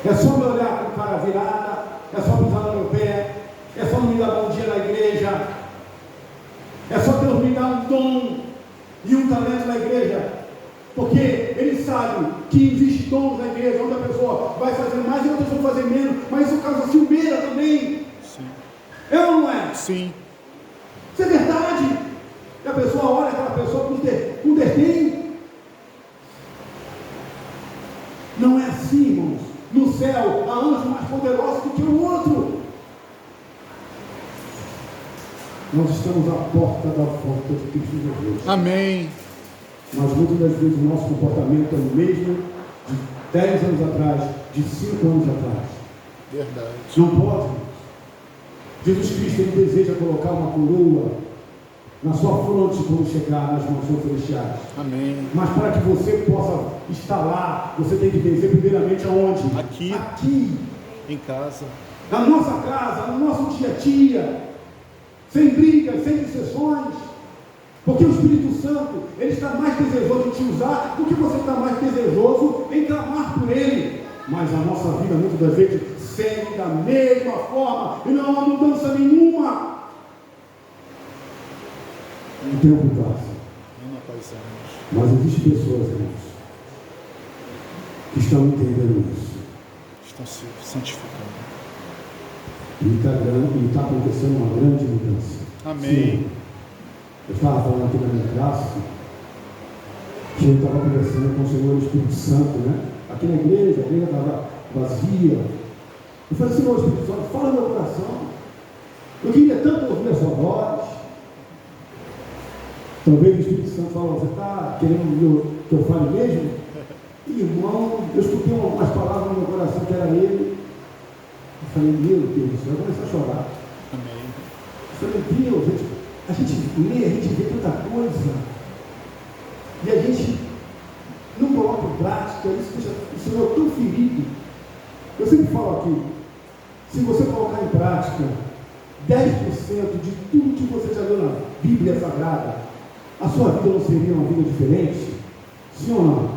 É só me olhar com cara virada, é só pisar no meu pé, é só me dar bom dia na igreja, é só Deus me dar um dom e um talento na igreja, porque Ele sabe que existe dons na igreja, onde a pessoa vai fazer mais e outras vão fazer menos, mas isso causa ciumeira também. Sim. É ou não é? Sim. Isso é verdade. E a pessoa olha aquela pessoa com desdém. Não é assim, irmãos. No céu céu há anjos mais poderosos do que o outro. Nós estamos à porta da volta de Cristo Jesus. Amém. Mas muitas das vezes o nosso comportamento é o mesmo de 10 anos atrás, de 5 anos atrás. Verdade. Não pode. Jesus Cristo, ele deseja colocar uma coroa na sua fronte quando chegar nas mansões celestiais. Amém. Mas para que você possa estar lá, você tem que vencer primeiramente aonde? Aqui. Aqui. Em casa. Na nossa casa, no nosso dia a dia. Sem brigas, sem dissessões. Porque o Espírito Santo, ele está mais desejoso em te usar do que você está mais desejoso em clamar por ele. Mas a nossa vida, muitas das vezes, segue da mesma forma e não há mudança nenhuma. Não tem mudança. Mas existem pessoas, irmãos, que estão entendendo isso. Estão se santificando. E está acontecendo uma grande mudança. Amém. Sim. Eu estava falando aqui na minha classe que eu estava conversando com o Senhor Espírito Santo, né? Aqui na igreja, a igreja estava vazia. Eu falei, Senhor Espírito Santo, fala no meu coração. Eu queria tanto ouvir a sua voz. Talvez o Espírito Santo fala, você está querendo que eu fale mesmo? E, irmão, eu escutei umas palavras no meu coração que era ele. Eu falei, meu Deus do céu, eu comecei a chorar. Amém. Eu falei, Deus, a gente lê, a gente vê tanta coisa, e a gente não coloca em prática, isso deixa o Senhor tão ferido. Eu sempre falo aqui, se você colocar em prática 10% de tudo que você já leu na Bíblia Sagrada, a sua vida não seria uma vida diferente? Sim ou não?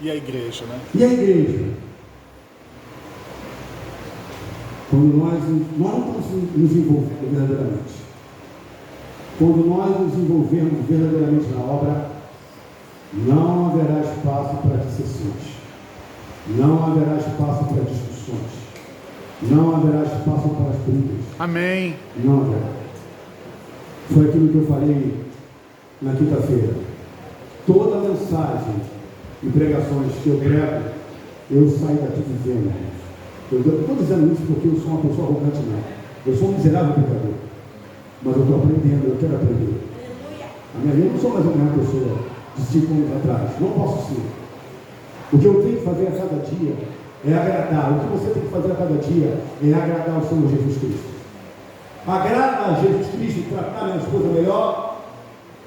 E a igreja, né? E a igreja? Quando nós não estamos nos envolvendo verdadeiramente, quando nós nos envolvermos verdadeiramente na obra, não haverá espaço para dissessões, não haverá espaço para discussões, não haverá espaço para as brigas. Amém. Não haverá. Foi aquilo que eu falei na quinta-feira. Toda mensagem e pregações que eu prego, eu saio daqui dizendo, eu estou dizendo isso porque eu sou uma pessoa arrogante, não. Eu sou um miserável pecador. Mas eu estou aprendendo, eu quero aprender. A minha vida, eu não sou mais a mesma pessoa de 5 anos atrás. Não posso ser. O que eu tenho que fazer a cada dia é agradar. O que você tem que fazer a cada dia é agradar ao Senhor Jesus Cristo. Agrada a Jesus Cristo tratar minha esposa melhor?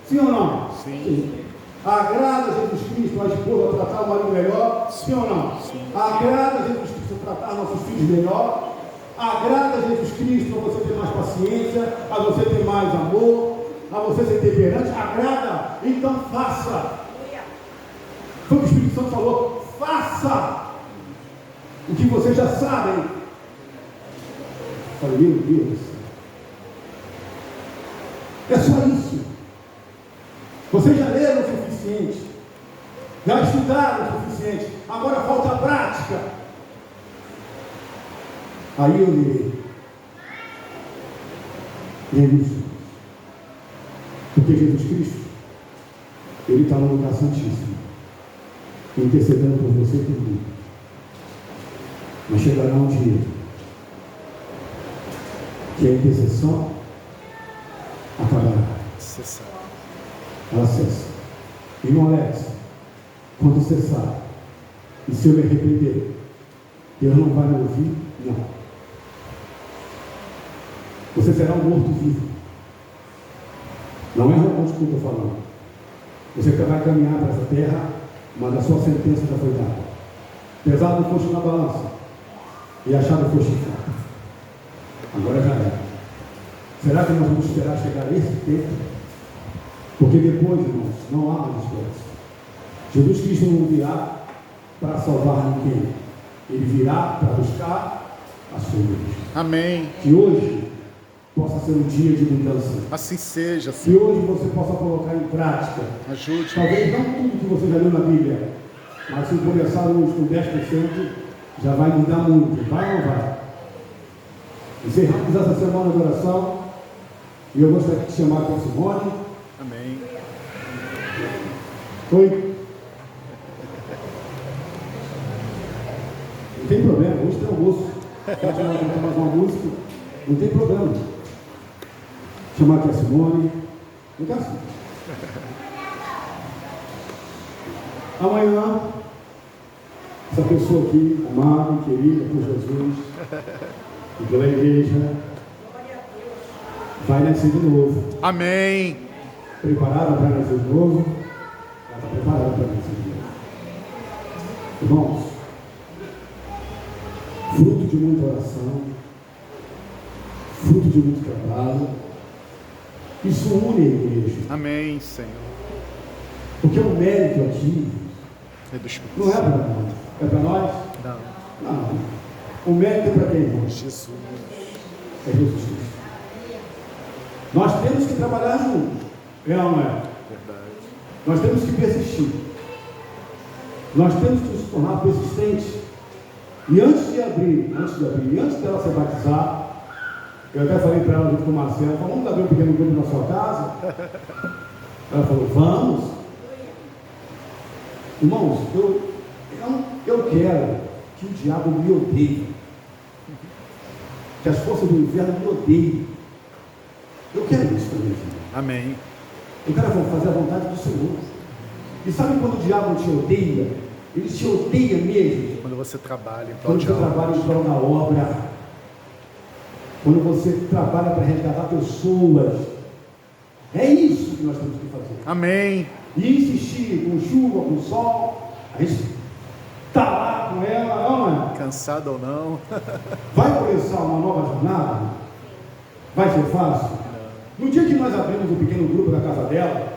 Sim ou não? Sim. Agrada a Jesus Cristo a esposa tratar o marido melhor? Sim ou não? Sim. Agrada a Jesus Cristo tratar nossos filhos melhor? Agrada a Jesus Cristo a você ter mais paciência, a você ter mais amor, a você ser temperante? Agrada? Então faça. Foi o que o Espírito Santo falou. Faça o que vocês já sabem. Falei, meu Deus. É só isso. Vocês já leram o suficiente. Já estudaram o suficiente. Agora falta a prática. Aí eu li. E é isso. Porque Jesus Cristo, ele está no lugar santíssimo, intercedendo por você e por mim. Mas chegará um dia que a intercessão acabará. Cessar. Ela cessa. Irmão Alex, quando cessar, e se eu me arrepender, Deus não vai me ouvir? Não. Você será um morto-vivo. Não é romântico que eu estou falando. Você vai caminhar para essa terra, mas a sua sentença já foi dada. Pesado foste na balança e achado foste fraco. Agora já é. Será que nós vamos esperar chegar esse tempo? Porque depois, irmãos, não há mais esperança. Jesus Cristo não virá para salvar ninguém. Ele virá para buscar a sua igreja. Amém. Que hoje possa ser um dia de mudança. Assim seja, Que Senhor. hoje você possa colocar em prática. Ajude. Talvez não tudo que você já leu na Bíblia, mas se começar hoje com 10%, já vai mudar muito. Vai ou não vai? Encerramos essa semana de oração. E eu gostaria de chamar a Simone. Amém. Oi. Não tem problema, hoje tem almoço. Quer cantar mais uma música? Não tem problema. Chamar aqui a Simone. Não quer assim. Amanhã, essa pessoa aqui, amada, querida por Jesus e pela igreja, vai nascer de novo. Amém. Preparada para nascer de novo? Ela está preparada para nascer de novo. Irmãos, fruto de muita oração, fruto de muito trabalho, isso une a igreja. Amém, Senhor. Porque o mérito aqui É do Espírito não é Santo. para nós. É para nós? Não. Não. O mérito é para quem, irmãos? Jesus. É Jesus Cristo. Nós temos que trabalhar juntos. É ou não é? Verdade. Nós temos que persistir. Nós temos que nos tornar persistentes. E antes dela se batizar, eu até falei para ela junto com o Marcelo, vamos abrir um pequeno grupo na sua casa? Ela falou, vamos. Irmãos, eu quero que o diabo me odeie. Que as forças do inferno me odeiem. Eu quero isso também, filho. Amém. Eu quero fazer a vontade do Senhor. E sabe quando o diabo te odeia? Ele te odeia mesmo. Quando você trabalha em prol Quando de você algo. trabalha em prol da obra. Quando você trabalha para resgatar pessoas. É isso que nós temos que fazer. Amém. E insistir com chuva, com sol. A gente está lá com ela, não é? Cansado ou não. Vai começar uma nova jornada? Vai ser fácil? No dia que nós abrimos o pequeno grupo da casa dela,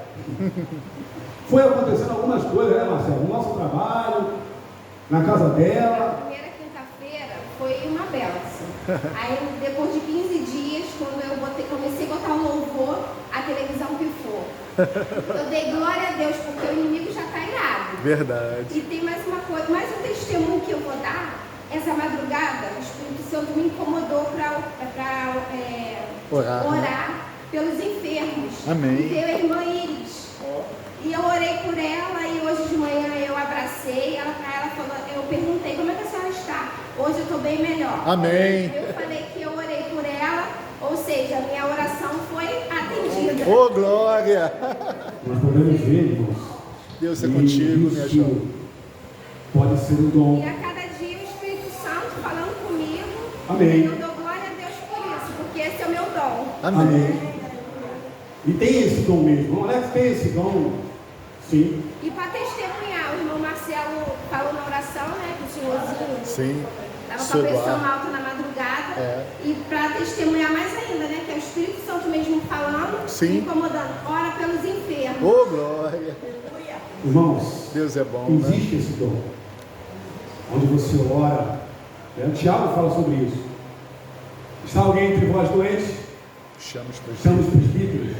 foi acontecendo algumas coisas, né, Marcelo? No nosso trabalho, na casa dela. A primeira quinta-feira foi uma benção. Aí, depois de 15 dias, quando eu comecei a botar o louvor, a televisão pifou. Eu dei glória a Deus, porque o inimigo já está irado. Verdade. E tem mais uma coisa, mais um testemunho que eu vou dar. Essa madrugada, o Espírito Santo me incomodou para Orar, né? orar pelos enfermos. Amém. E veio a irmã Iris. E eu orei por ela e hoje de manhã eu abracei. Ela falou, eu perguntei, como é que a senhora está? Hoje eu estou bem melhor. Amém. Eu falei que eu orei por ela, ou seja, a minha oração foi atendida. Ô, glória. Nós podemos ver, irmãos. Deus é contigo, minha isso jovem. pode ser um dom. E a cada dia o Espírito Santo falando comigo. Amém. E eu dou glória a Deus por isso, porque esse é o meu dom. Amém. E tem esse dom mesmo. O Alex tem esse dom. Sim. E para testemunhar, o irmão Marcelo falou na oração, né, que o senhorzinho Sim. estava com a pressão Celular. alta na madrugada. É. E para testemunhar mais ainda, né, que é o Espírito Santo mesmo falando, Sim. incomodando. Ora pelos enfermos. Ô, glória. Irmãos, Deus é bom, né? existe esse dom. Onde você ora. O Tiago fala sobre isso. Está alguém entre vós doentes? Chama os Chama presbíteros. os presbíteros.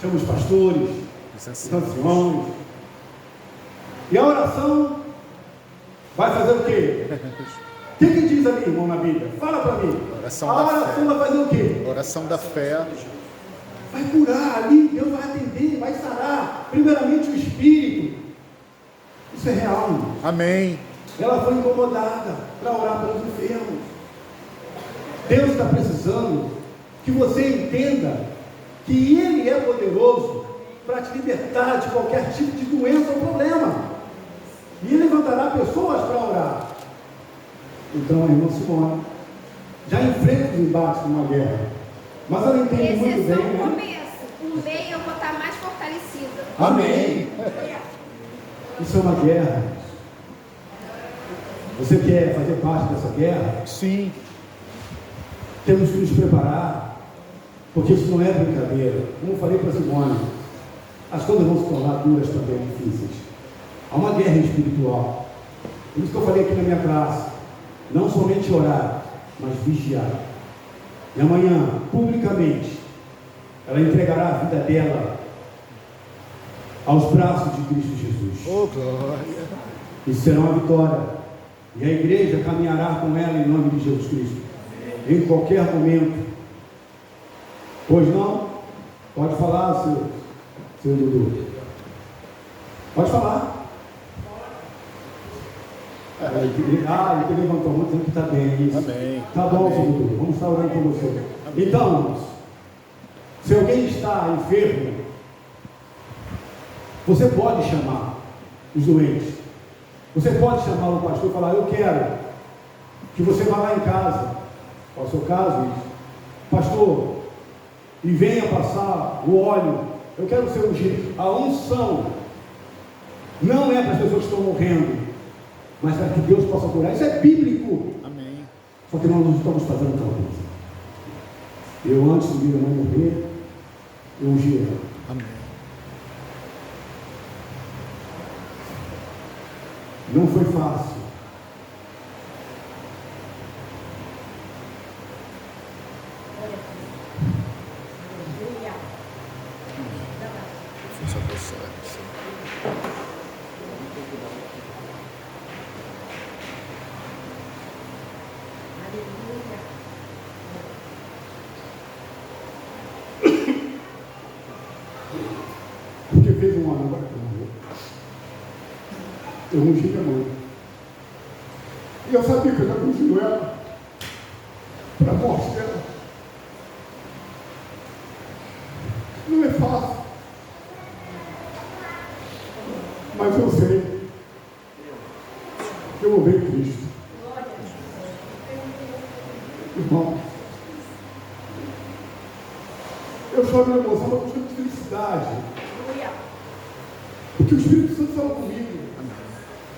Chama os pastores. Os anciões. E a oração vai fazer o quê? O que diz ali, irmão, na Bíblia? Fala para mim. Oração a da oração fé. vai fazer o quê? Oração da fé. Vai curar ali, Deus vai atender, vai sarar. Primeiramente o espírito. Isso é real, irmão. Amém. Ela foi incomodada para orar pelos enfermos. Deus está precisando que você entenda que Ele é poderoso para te libertar de qualquer tipo de doença ou problema. E Ele levantará pessoas para orar. Então a irmã Simone já enfrenta os embates de uma guerra. Mas ela entende Esse muito é só bem, o né? começo. O meio eu vou estar mais fortalecida. Amém. Isso é uma guerra. Você quer fazer parte dessa guerra? Sim. Temos que nos preparar, porque isso não é brincadeira. Como eu falei para Simone, as coisas vão se tornar duras também, difíceis. Há uma guerra espiritual. Por isso que eu falei aqui na minha classe, não somente orar, mas vigiar. E amanhã, publicamente, ela entregará a vida dela aos braços de Cristo Jesus. Ô, glória. Isso será uma vitória. E a igreja caminhará com ela em nome de Jesus Cristo. Em qualquer momento. Pois não? Pode falar, seu Dudu. Pode falar. Ele levantou a mão dizendo que está bem. Isso. Amém. Tá bom, Amém. filho. Vamos estar orando por você. Então, irmãos, se alguém está enfermo, você pode chamar os doentes. Você pode chamar o pastor e falar: eu quero que você vá lá em casa, ao seu caso, pastor, e venha passar o óleo. Eu quero ser ungido. A unção não é para as pessoas que estão morrendo, mas para que Deus possa curar. Isso é bíblico. Amém. Só que nós não estamos fazendo tal coisa. Eu, antes de minha mãe morrer, eu ungi ela. Amém. Não foi fácil. Força do céu. Porque fez um ano agora que morreu. Eu ungi minha mãe. E eu sabia que eu já ungiu ela para a morte dela. Não é fácil. Mas eu sei. Eu vou ver Cristo. Irmão, eu choro na emoção, mas eu choro de felicidade. Porque o Espírito Santo fala comigo.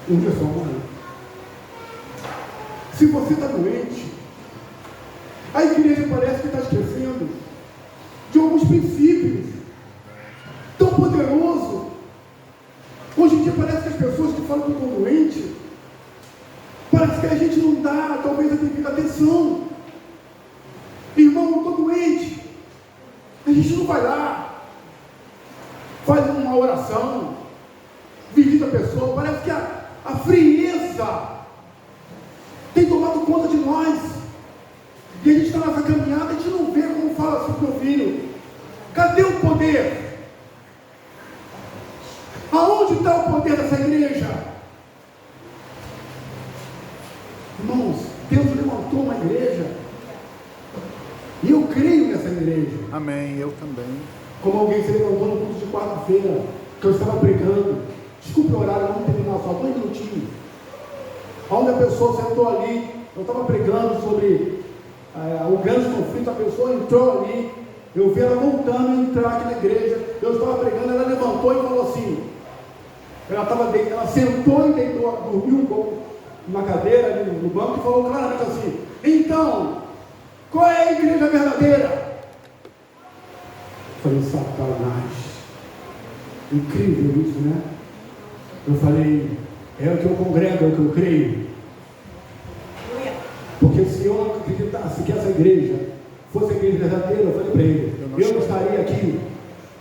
Um dia só, mano. Se você está doente, a igreja parece que está esquecendo de alguns princípios tão poderosos. Hoje em dia parece que as pessoas que falam que estão doentes, parece que a gente não dá talvez a devida atenção. Irmão, eu estou doente. A gente não vai lá, faz uma oração, visita a pessoa. Parece que a frieza tem tomado conta de nós. E a gente está nessa caminhada, a gente não vê como fala assim para o filho: cadê o poder? Aonde está o poder dessa igreja? Irmãos, Deus levantou uma igreja. E eu creio nessa igreja. Amém, eu também. Como alguém se levantou no culto de quarta-feira, que eu estava pregando. Desculpe o horário, vamos terminar só 2 minutinhos. Onde a pessoa sentou ali, eu estava pregando sobre o grande conflito, a pessoa entrou ali, eu vi ela voltando a entrar aqui na igreja, eu estava pregando, ela levantou e falou assim, ela sentou e deitou, dormiu um pouco numa cadeira ali no banco e falou claramente assim: então, qual é a igreja verdadeira? Eu falei: Satanás. Incrível isso, né? Eu falei: é o que eu congrego, é o que eu creio. Porque se eu não acreditasse que essa igreja fosse a igreja verdadeira, eu falei para ele: eu não estaria aqui.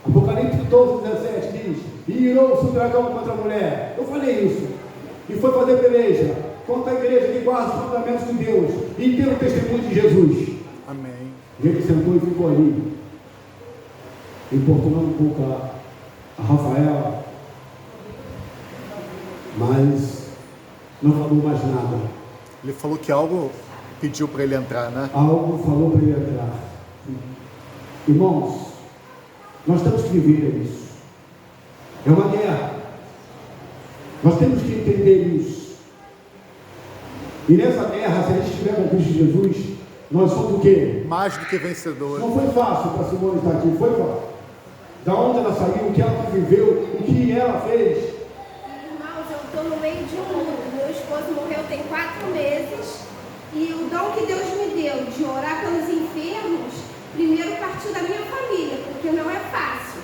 Apocalipse 12, 17 diz: e irou-se o dragão contra a mulher. Eu falei isso. E foi fazer peleja contra a igreja que guarda os mandamentos de Deus e tem o testemunho de Jesus. Amém. E ele sentou e ficou ali, importunando um pouco a Rafaela, mas não falou mais nada. Ele falou que algo pediu para ele entrar, né? Algo falou para ele entrar. Irmãos, nós temos que viver isso. É uma guerra. Nós temos que entender isso. E nessa guerra, se a gente estiver com Cristo Jesus, nós somos o quê? Mais do que vencedor. Não foi fácil para Simone estar aqui, foi fácil. Da onde ela saiu, o que ela viveu, o que ela fez. Irmãos, eu estou no meio de um luto. Meu esposo morreu tem 4 meses. E o dom que Deus me deu de orar pelos enfermos, primeiro partiu da minha família, porque não é fácil.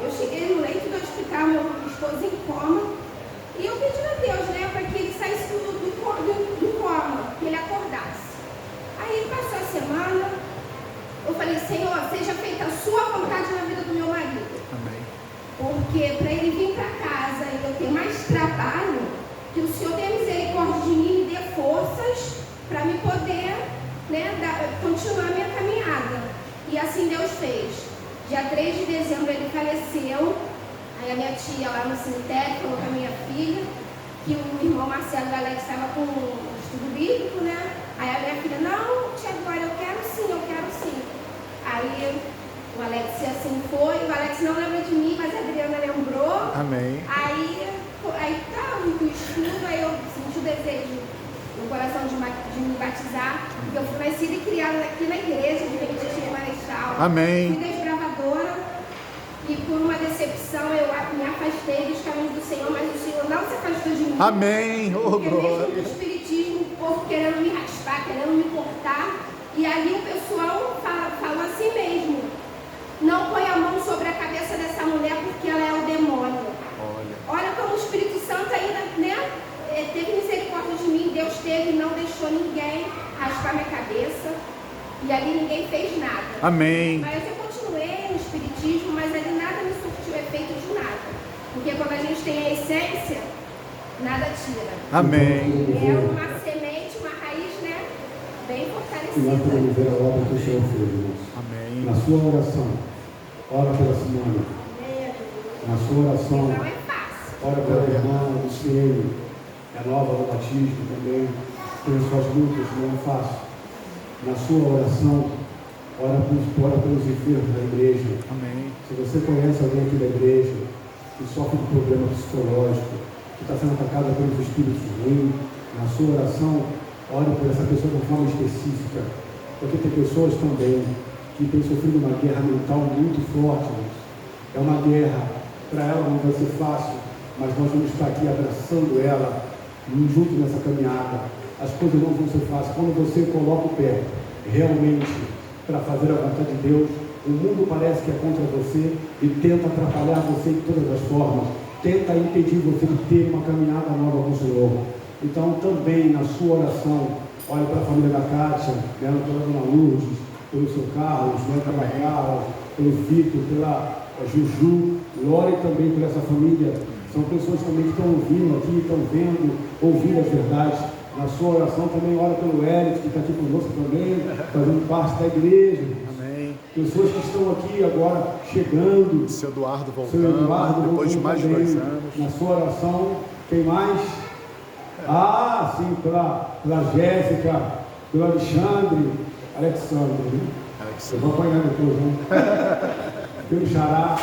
Eu cheguei no leito do hospital, meu esposo em coma, e eu pedi a Deus, né, para que ele saísse do coma, que ele acordasse. Aí passou a semana, eu falei: Senhor, seja feita a sua vontade na vida do meu marido. Amém. Porque para ele vir para casa e eu ter mais trabalho, que o Senhor tenha misericórdia de mim e me dê forças para me poder, né, continuar a minha caminhada. E assim Deus fez. Dia 3 de dezembro ele faleceu. Aí a minha tia lá no cemitério falou com a minha filha: que o irmão Marcelo e o Alex estavam com um estudo bíblico, né? Aí a minha filha, não, tia Glória, eu quero sim, eu quero sim. Aí o Alex assim foi, o Alex não lembra de mim, mas a Adriana lembrou. Amém. Aí tá, o estudo, aí eu senti o desejo no coração de me batizar, porque eu fui nascida e criada aqui na igreja de Benedito de Marechal. Amém. Fui desbravadora. E por uma decepção eu me afastei dos caminhos do Senhor, mas o Senhor não se afastou de mim. Amém. Oh, porque mesmo glória. no espiritismo, o povo querendo me raspar, querendo me cortar, e ali o pessoal fala assim mesmo: não põe a mão sobre a cabeça dessa mulher porque ela é o demônio. Olha como o Espírito Santo ainda, né, teve misericórdia de mim. Deus teve e não deixou ninguém raspar minha cabeça, e ali ninguém fez nada. Amém. Mas eu continuei no espiritismo, mas ali nada me surtiu efeito de nada. Porque quando a gente tem a essência, nada tira. Amém. É uma semente, uma raiz, né? Bem E nós fortalecida. podemos ver a obra que o Senhor fez, irmãos. Amém. Na sua oração, ora pela Simone. Na sua oração, Não é fácil. ora pela irmã Luciene, é nova no batismo também, tem suas lutas, não é fácil. Na sua oração, ora pelos enfermos da igreja. Amém. Se você conhece alguém aqui da igreja que sofre de problema psicológico, que está sendo atacada pelos espíritos ruins, na sua oração, ore por essa pessoa de forma específica, porque tem pessoas também que têm sofrido uma guerra mental muito forte. É uma guerra, para ela não vai ser fácil, mas nós vamos estar aqui abraçando ela, junto nessa caminhada. As coisas não vão ser fáceis. Quando você coloca o pé realmente para fazer a vontade de Deus, o mundo parece que é contra você e tenta atrapalhar você de todas as formas, tenta impedir você de ter uma caminhada nova com o Senhor. Então também na sua oração, olhe para a família da Kátia, pela dona Lourdes, pelo seu Carlos, pela Carla, pelo Vitor, pela Juju, e ore também por essa família. São pessoas também que estão ouvindo aqui, estão vendo, ouvindo as verdades. Na sua oração também ora pelo Eric, que está aqui conosco também, fazendo parte da igreja. Amém. Pessoas que estão aqui agora chegando. Seu Eduardo voltando, Seu Eduardo depois de mais de também. 2 anos. Na sua oração, quem mais? Ah, sim, pela Jéssica, pelo Alexandre, né? Eu vou apanhar depois, né? Pelo Xará,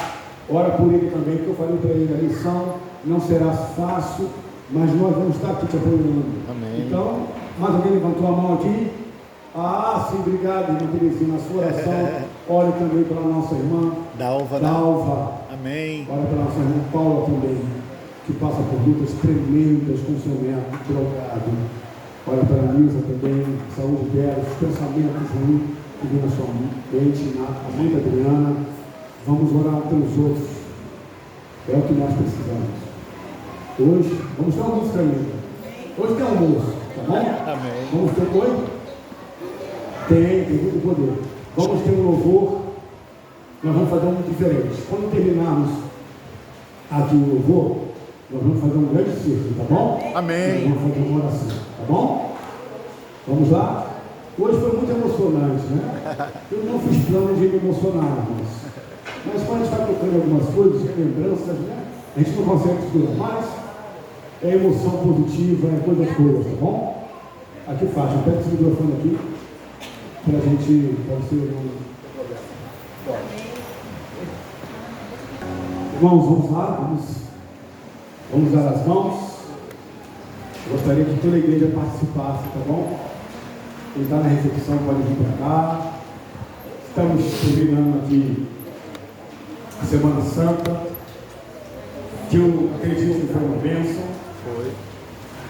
ora por ele também, porque eu falei para ele, a lição não será fácil, mas nós vamos estar aqui te apoiando. Amém. Então, mais alguém levantou a mão aqui? Ah, sim, obrigado, irmã Terezinha. Na sua oração, ore também pela nossa irmã Dalva. Amém. Ore pela nossa irmã Paula também, que passa por lutas tremendas com seu neto drogado. Ore pela Nilza também, saúde dela, os pensamentos ruins que vem na sua mente, a mãe da Adriana. Vamos orar pelos outros. É o que nós precisamos. Hoje, vamos ter uma música ainda. Hoje tem almoço, tá bom? Amém. Vamos ter oi? Tem muito poder. Vamos ter um louvor. Nós vamos fazer um diferente. Quando terminarmos aqui o louvor, nós vamos fazer um grande círculo, tá bom? Amém. Nós vamos fazer uma oração, tá bom? Vamos lá? Hoje foi muito emocionante, né? Eu não fiz plano de me emocionar, mas quando a gente está tocando algumas coisas, lembranças, né? A gente não consegue segurar mais. É emoção positiva, é coisas boas, tá bom? Aqui faixa, pega esse microfone aqui, para a gente, pode ser Irmãos, vamos lá, vamos dar as mãos. Gostaria que toda a igreja participasse, tá bom? Quem está na recepção pode vir para cá. Estamos terminando aqui a Semana Santa, que eu acredito que foi uma bênção. Foi.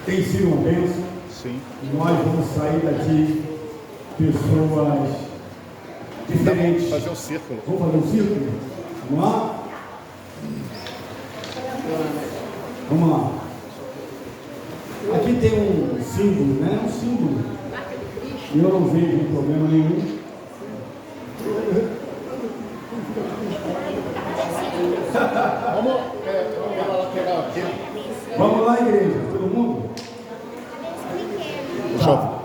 Tem sido uma bênção. Sim. E nós vamos sair daqui pessoas diferentes. Vamos fazer um círculo. Vamos fazer um círculo? Vamos lá? Vamos lá. Aqui tem um símbolo, né? Um símbolo. E eu não vejo problema nenhum. Vamos lá, igreja. Todo mundo? Tá.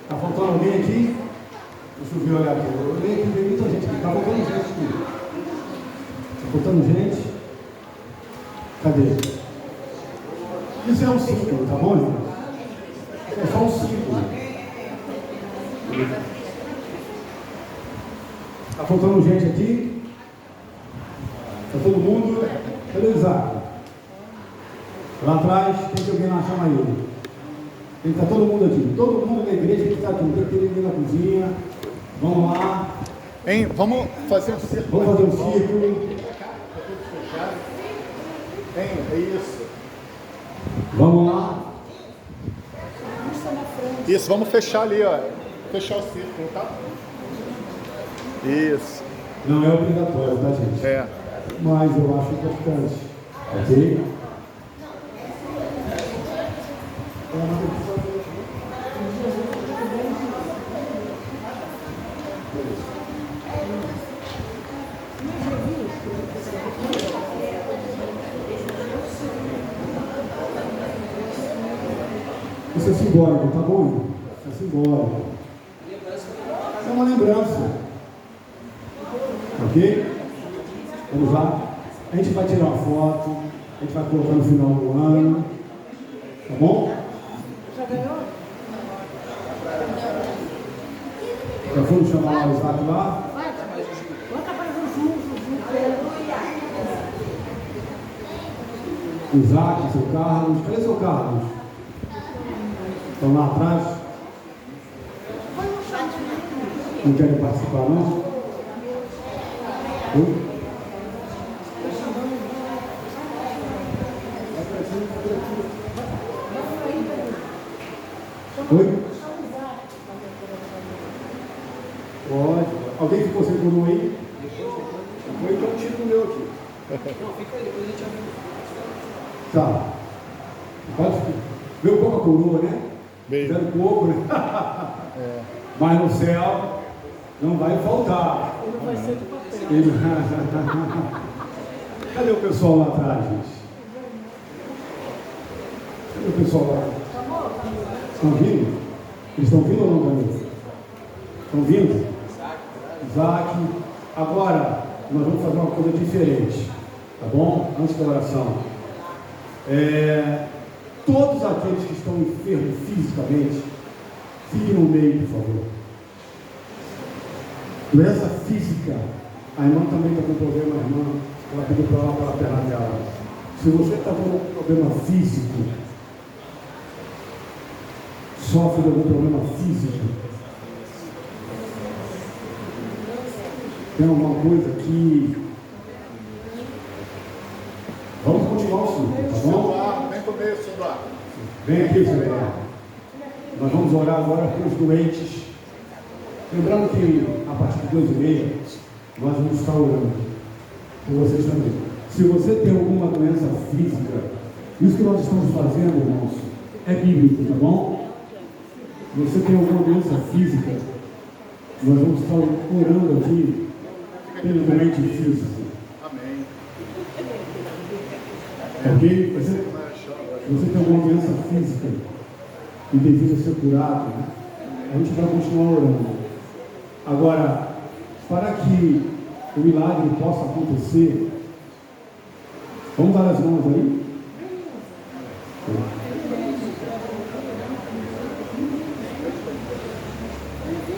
Tá faltando alguém aqui? Deixa eu ver, olhar aqui. Eu olhei aqui, tem muita gente aqui. Tá faltando gente aqui. Tá faltando gente? Cadê? Isso é um símbolo, tá bom, irmão? É só um símbolo. Tá faltando gente aqui? Tá todo mundo? Cadê o Isaac? Lá atrás, tem que alguém lá chamar ele. Tem que estar todo mundo aqui. Todo mundo da igreja tem que estar aqui. Não tem que ter ninguém na cozinha. Vamos lá. Hein, vamos fazer um círculo. Vamos fazer um círculo. Hein, é isso. Vamos lá. Isso, vamos fechar ali, ó. Fechar o círculo, tá? Isso. Não é obrigatório, tá, gente? É. Mas eu acho importante. Ok? Isso é simbólico, tá bom? Isso é simbólico. É uma lembrança. Ok? Vamos lá. A gente vai tirar uma foto. A gente vai colocar no final do ano. Tá bom? Já ganhou? Já foram chamar lá o Isaac lá? Bota para o Juju. Isaac, seu Carlos. Cadê seu Carlos? Estão lá atrás? Não querem participar, não? Oi? Oi? Pode. Alguém ficou sem coroa aí? Foi, então tira o meu aqui. Não, fica aí, depois a gente abre. Tá. Pode? Veio pouca coroa, né? Veio. Dando pouco, né? É. Mas no céu não vai faltar. Ele vai ser de papel. Ele- Cadê o pessoal lá atrás, gente? Cadê o pessoal lá? Estão vindo? Eles estão vindo ou não, Danilo? Estão vindo? Isaac. Agora, nós vamos fazer uma coisa diferente. Tá bom? Antes da oração. Todos aqueles que estão enfermos fisicamente, fiquem no meio, por favor. Doença física. A irmã também está com problema, a irmã. Ela pediu para lá para a perna dela. Se você está com um problema físico, sofre de algum problema físico, tem alguma coisa que. Vamos continuar o ciclo, tá bom? Eduardo, vem comer, seu Eduardo. Vem aqui, senhor. Nós vamos orar agora para os doentes. Lembrando que a partir de 2h30 nós vamos estar orando por vocês também. Se você tem alguma doença física, isso que nós estamos fazendo, irmãos, é bíblico, tá bom? Se você tem alguma doença física, nós vamos estar orando aqui pelo doente físico. Amém. Ok? Se você tem alguma doença física e deseja ser curado, a gente vai continuar orando. Agora, para que o milagre possa acontecer, vamos dar as mãos aí?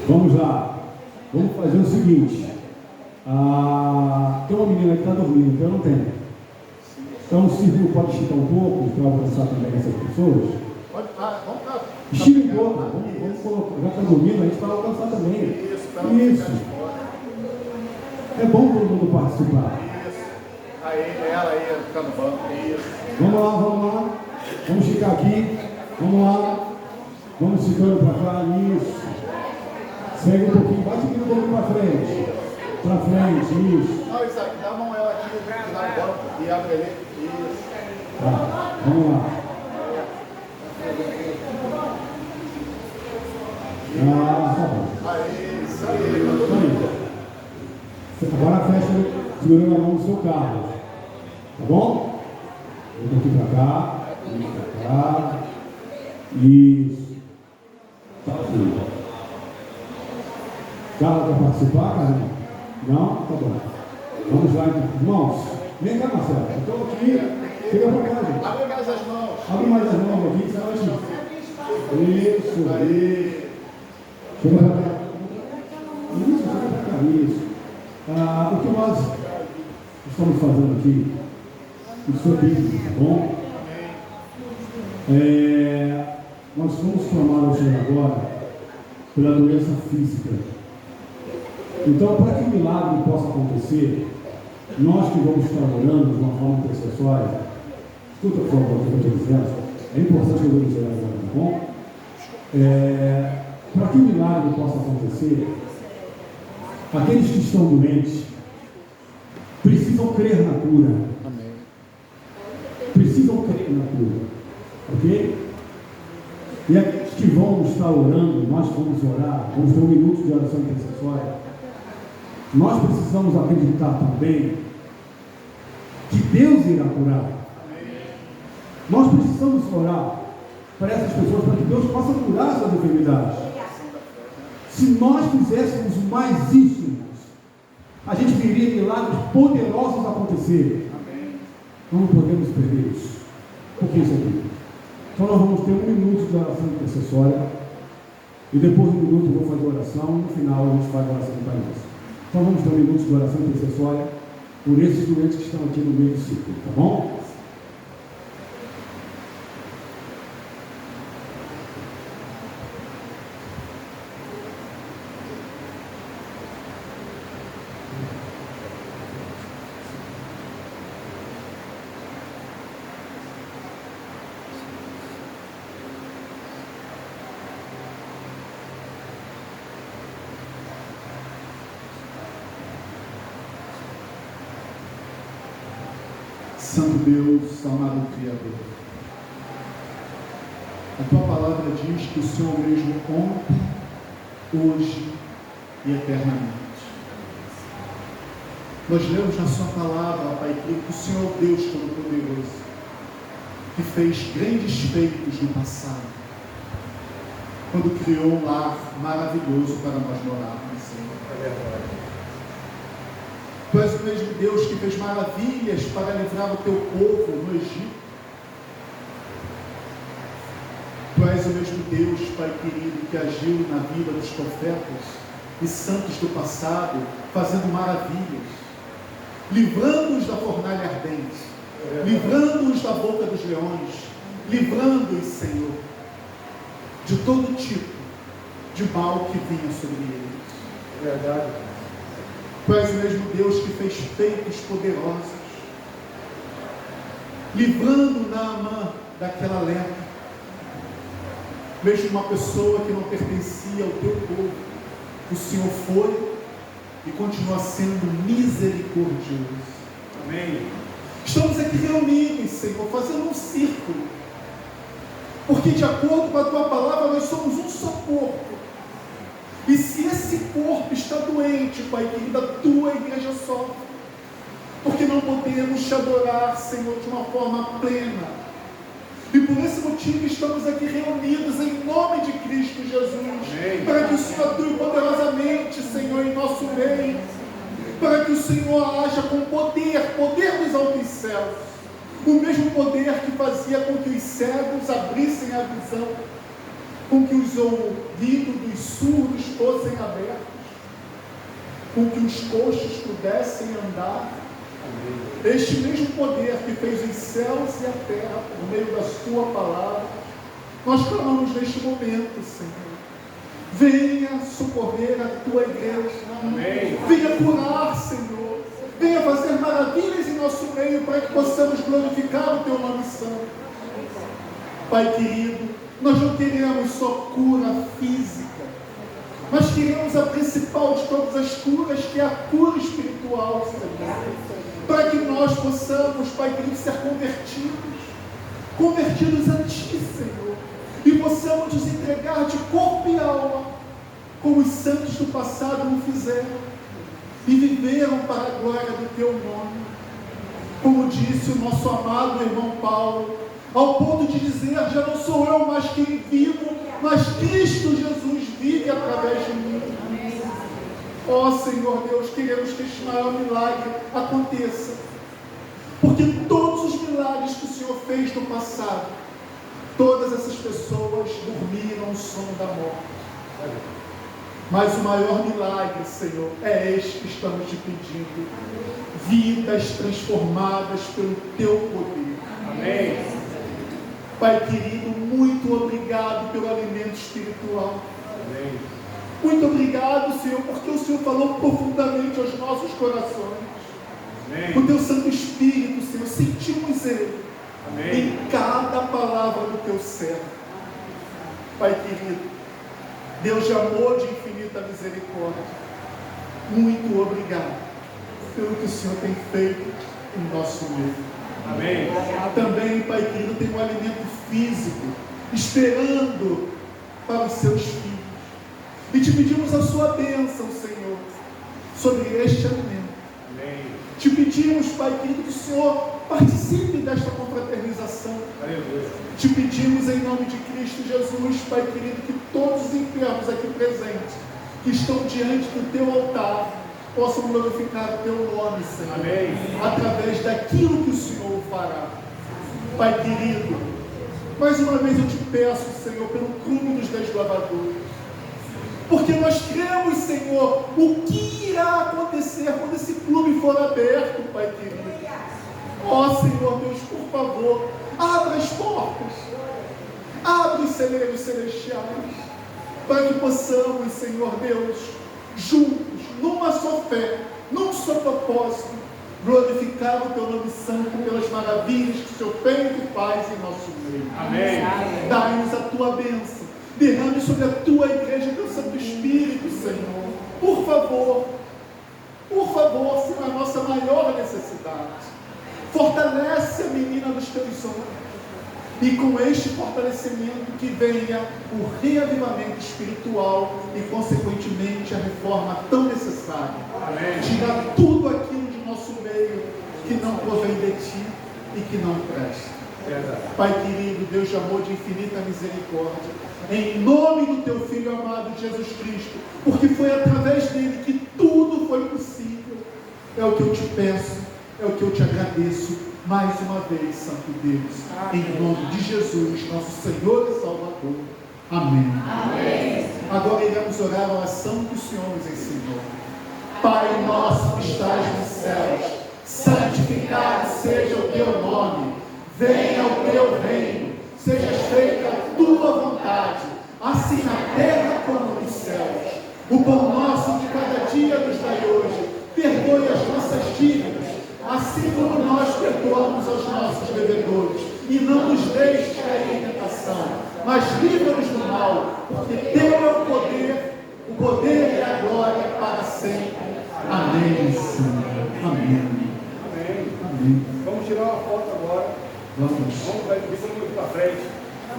Vamos lá. Vamos fazer o seguinte. Tem uma menina que está dormindo, eu não tenho. Então o círculo pode esticar um pouco para alcançar também essas pessoas. Pode, vamos cá. Estica um pouco, vamos colocar. Já está dormindo, a gente vai alcançar também. Isso. É bom todo mundo participar. Isso. Aí, ela aí ficar no banco. Isso. Vamos lá, vamos lá. Vamos ficar aqui. Vamos lá. Vamos ficando para cá. Isso. Segue um pouquinho. Bate aqui um pouco para frente. Para frente. Isso. Não, Isaac, dá a mão ela aqui no banco e abre ele. Isso. Tá. Vamos lá. Tá bom. Aí, isso aí. Agora fecha segurando a mão do seu carro. Tá bom? Vem aqui pra cá. Vem pra cá. Isso. Tá aqui. Carla quer participar, Carla? Não? Tá bom. Vamos lá então. Irmãos, vem cá, Marcelo. Eu estou aqui. Chega pra cá, gente. Abre mais as mãos. Abre mais as mãos aqui, sabe? Isso, aí. Chega pra cá. Isso, chega pra cá, isso. O que nós estamos fazendo aqui, isso é bíblico, tá bom? Nós vamos clamar ao Senhor agora pela doença física. Então, para que o milagre possa acontecer, nós que vamos estar orando de uma forma intercessória, escuta por favor o que eu estou dizendo, é importante que eu vou dizer agora, tá bom? Para que o milagre possa acontecer, aqueles que estão doentes precisam crer na cura. Amém. Precisam crer na cura. Ok? E aqueles que vão estar orando, nós vamos orar, vamos ter um minuto de oração intercessória. Nós precisamos acreditar também que Deus irá curar. Nós precisamos orar para essas pessoas, para que Deus possa curar suas enfermidades. Se nós fizéssemos mais isso, a gente veria milagres poderosos acontecer. Nós não podemos perder isso. Por que isso aqui? Então nós vamos ter um minuto de oração intercessória. E depois de um minuto eu vou fazer oração. E no final a gente faz a oração de cabeça. Então vamos ter um minuto de oração intercessória por esses doentes que estão aqui no meio do ciclo, tá bom? Santo Deus, amado Criador, a Tua palavra diz que o Senhor mesmo ontem, hoje e eternamente. Nós lemos na Sua palavra, Pai, que o Senhor é o Deus Todo-Poderoso, que fez grandes feitos no passado, quando criou um lar maravilhoso para nós morarmos, Senhor. Tu és o mesmo Deus que fez maravilhas para livrar o teu povo no Egito. Tu és o mesmo Deus, Pai querido, que agiu na vida dos profetas e santos do passado, fazendo maravilhas, livrando-os da fornalha ardente, livrando-os da boca dos leões, livrando-os, Senhor, de todo tipo de mal que vinha sobre eles. Verdade. Tu és o mesmo Deus que fez feitos poderosos, livrando Naamã daquela lepra, mesmo uma pessoa que não pertencia ao teu povo. O Senhor foi e continua sendo misericordioso. Amém. Estamos aqui reunidos, Senhor, fazendo um círculo, porque de acordo com a tua palavra nós somos um só corpo. E se esse corpo está doente, Pai querido, a tua igreja sofre, porque não podemos te adorar, Senhor, de uma forma plena. E por esse motivo estamos aqui reunidos em nome de Cristo Jesus. Amém. Para que o Senhor atue poderosamente, Senhor, em nosso meio, para que o Senhor haja com poder dos altos céus, o mesmo poder que fazia com que os cegos abrissem a visão, com que os ouvidos dos surdos fossem abertos, com que os coxos pudessem andar. Amém. Este mesmo poder que fez os céus e a terra por meio da sua palavra, nós clamamos neste momento, Senhor. Venha socorrer a tua igreja. Amém. Venha curar, Senhor. Venha fazer maravilhas em nosso meio para que possamos glorificar o teu nome santo. Pai querido, nós não queremos só cura física, mas queremos a principal de todas as curas, que é a cura espiritual, Senhor. Para que nós possamos, Pai querido, ser convertidos a Ti, Senhor, e possamos nos entregar de corpo e alma, como os santos do passado o fizeram, e viveram para a glória do Teu nome. Como disse o nosso amado irmão Paulo, ao ponto de dizer, já não sou eu mais quem vivo, mas Cristo Jesus vive através de mim. Ó Senhor Deus, queremos que este maior milagre aconteça, porque todos os milagres milagres que o Senhor fez no passado, todas essas pessoas dormiram o sono da morte. Mas o maior milagre, Senhor, é este que estamos te pedindo. Vidas transformadas pelo Teu poder. Amém. Pai querido, muito obrigado pelo alimento espiritual. Amém. Muito obrigado, Senhor, porque o Senhor falou profundamente aos nossos corações. Amém. O Teu Santo Espírito, Senhor, sentimos Ele. Amém. Em cada palavra do Teu servo. Pai querido, Deus de amor, de infinita misericórdia, muito obrigado pelo que o Senhor tem feito em nosso meio. Amém. Também, Pai querido, tem um alimento físico esperando para os seus filhos. E te pedimos a sua bênção, Senhor, sobre este alimento. Amém. Te pedimos, Pai querido, que o Senhor participe desta confraternização. Aleluia. Te pedimos em nome de Cristo Jesus, Pai querido, que todos os enfermos aqui presentes, que estão diante do Teu altar, possam glorificar o Teu nome, Senhor. Amém. Através daquilo que o Senhor fará. Pai querido, mais uma vez eu te peço, Senhor, pelo clube dos desbravadores, porque nós cremos, Senhor, o que irá acontecer quando esse clube for aberto, Pai querido. Ó Senhor Deus, por favor, abra as portas, abra os celeiros celestiais, para que possamos, Senhor Deus, juntos, numa só fé, num só propósito, glorificar o Teu nome santo pelas maravilhas que o Senhor fez e faz em nosso meio. Amém. Dai-nos a Tua bênção, derrame sobre a Tua igreja Teu Santo Espírito, Senhor. Por favor, Senhor, a nossa maior necessidade. Fortalece a menina dos Teus sonhos. E com este fortalecimento que venha o reavivamento espiritual e, consequentemente, a reforma tão necessária. Amém. Tirar tudo aquilo de nosso meio que não provém de Ti e que não presta. Verdade. Pai querido, Deus de amor, de infinita misericórdia, em nome do Teu Filho amado Jesus Cristo, porque foi através dele que tudo foi possível, é o que eu te peço, é o que eu te agradeço mais uma vez, Santo Deus. Amém. Em nome de Jesus, nosso Senhor e Salvador. Amém. Amém. Agora iremos orar a oração que o Senhor nos ensinou. Pai nosso que estás nos céus, santificado seja o Teu nome. Venha o Teu reino. Seja feita a Tua vontade, assim na terra como nos céus. O pão nosso de cada dia nos dai hoje. Perdoe as nossas dívidas, assim como nós perdoamos aos nossos devedores, e não nos deixes cair em tentação, mas livra-nos do mal, porque Teu é o poder e a glória para sempre. Amém, Senhor. Amém. Amém. Amém. Vamos tirar uma foto agora. Vamos. Vai vir todo mundo para frente.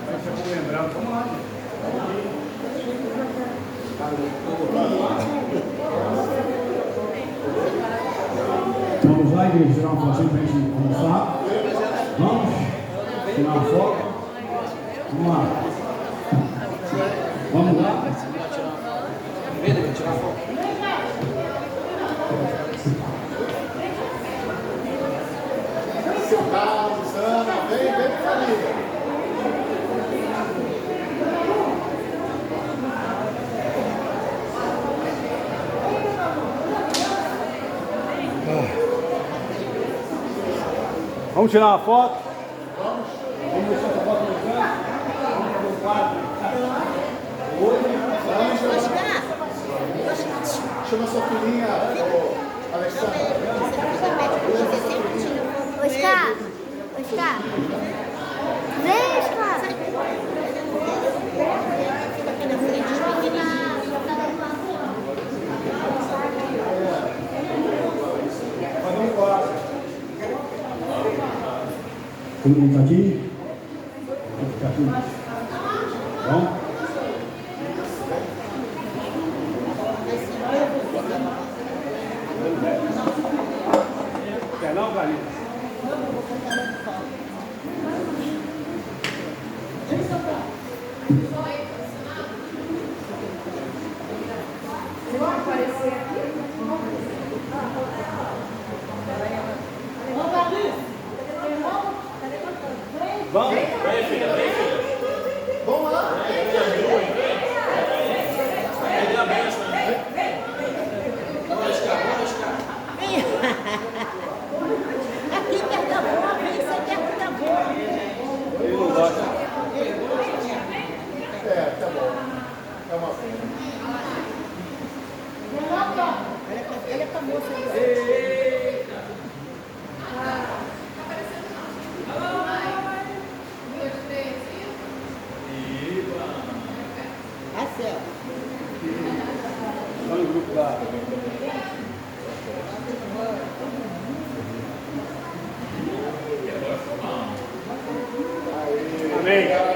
Vai ser lembrado. Vamos lá, gente. Vamos lá, igreja, tirar uma fotinha para a gente almoçar. Vamos tirar uma foto. Vamos lá. Vamos lá. Tirar foto. Seu Carlos, Ana, vem família. Vamos tirar uma foto? Vamos deixar essa foto no canto. Vamos fazer um quadro. Chama sua filhinha, Alexandre. Oscar, vem, Oscar. Fazer um quadro. Todo mundo está aqui? Vamos ficar aqui. Bom? Quer não, Galinha? Ô, Amém.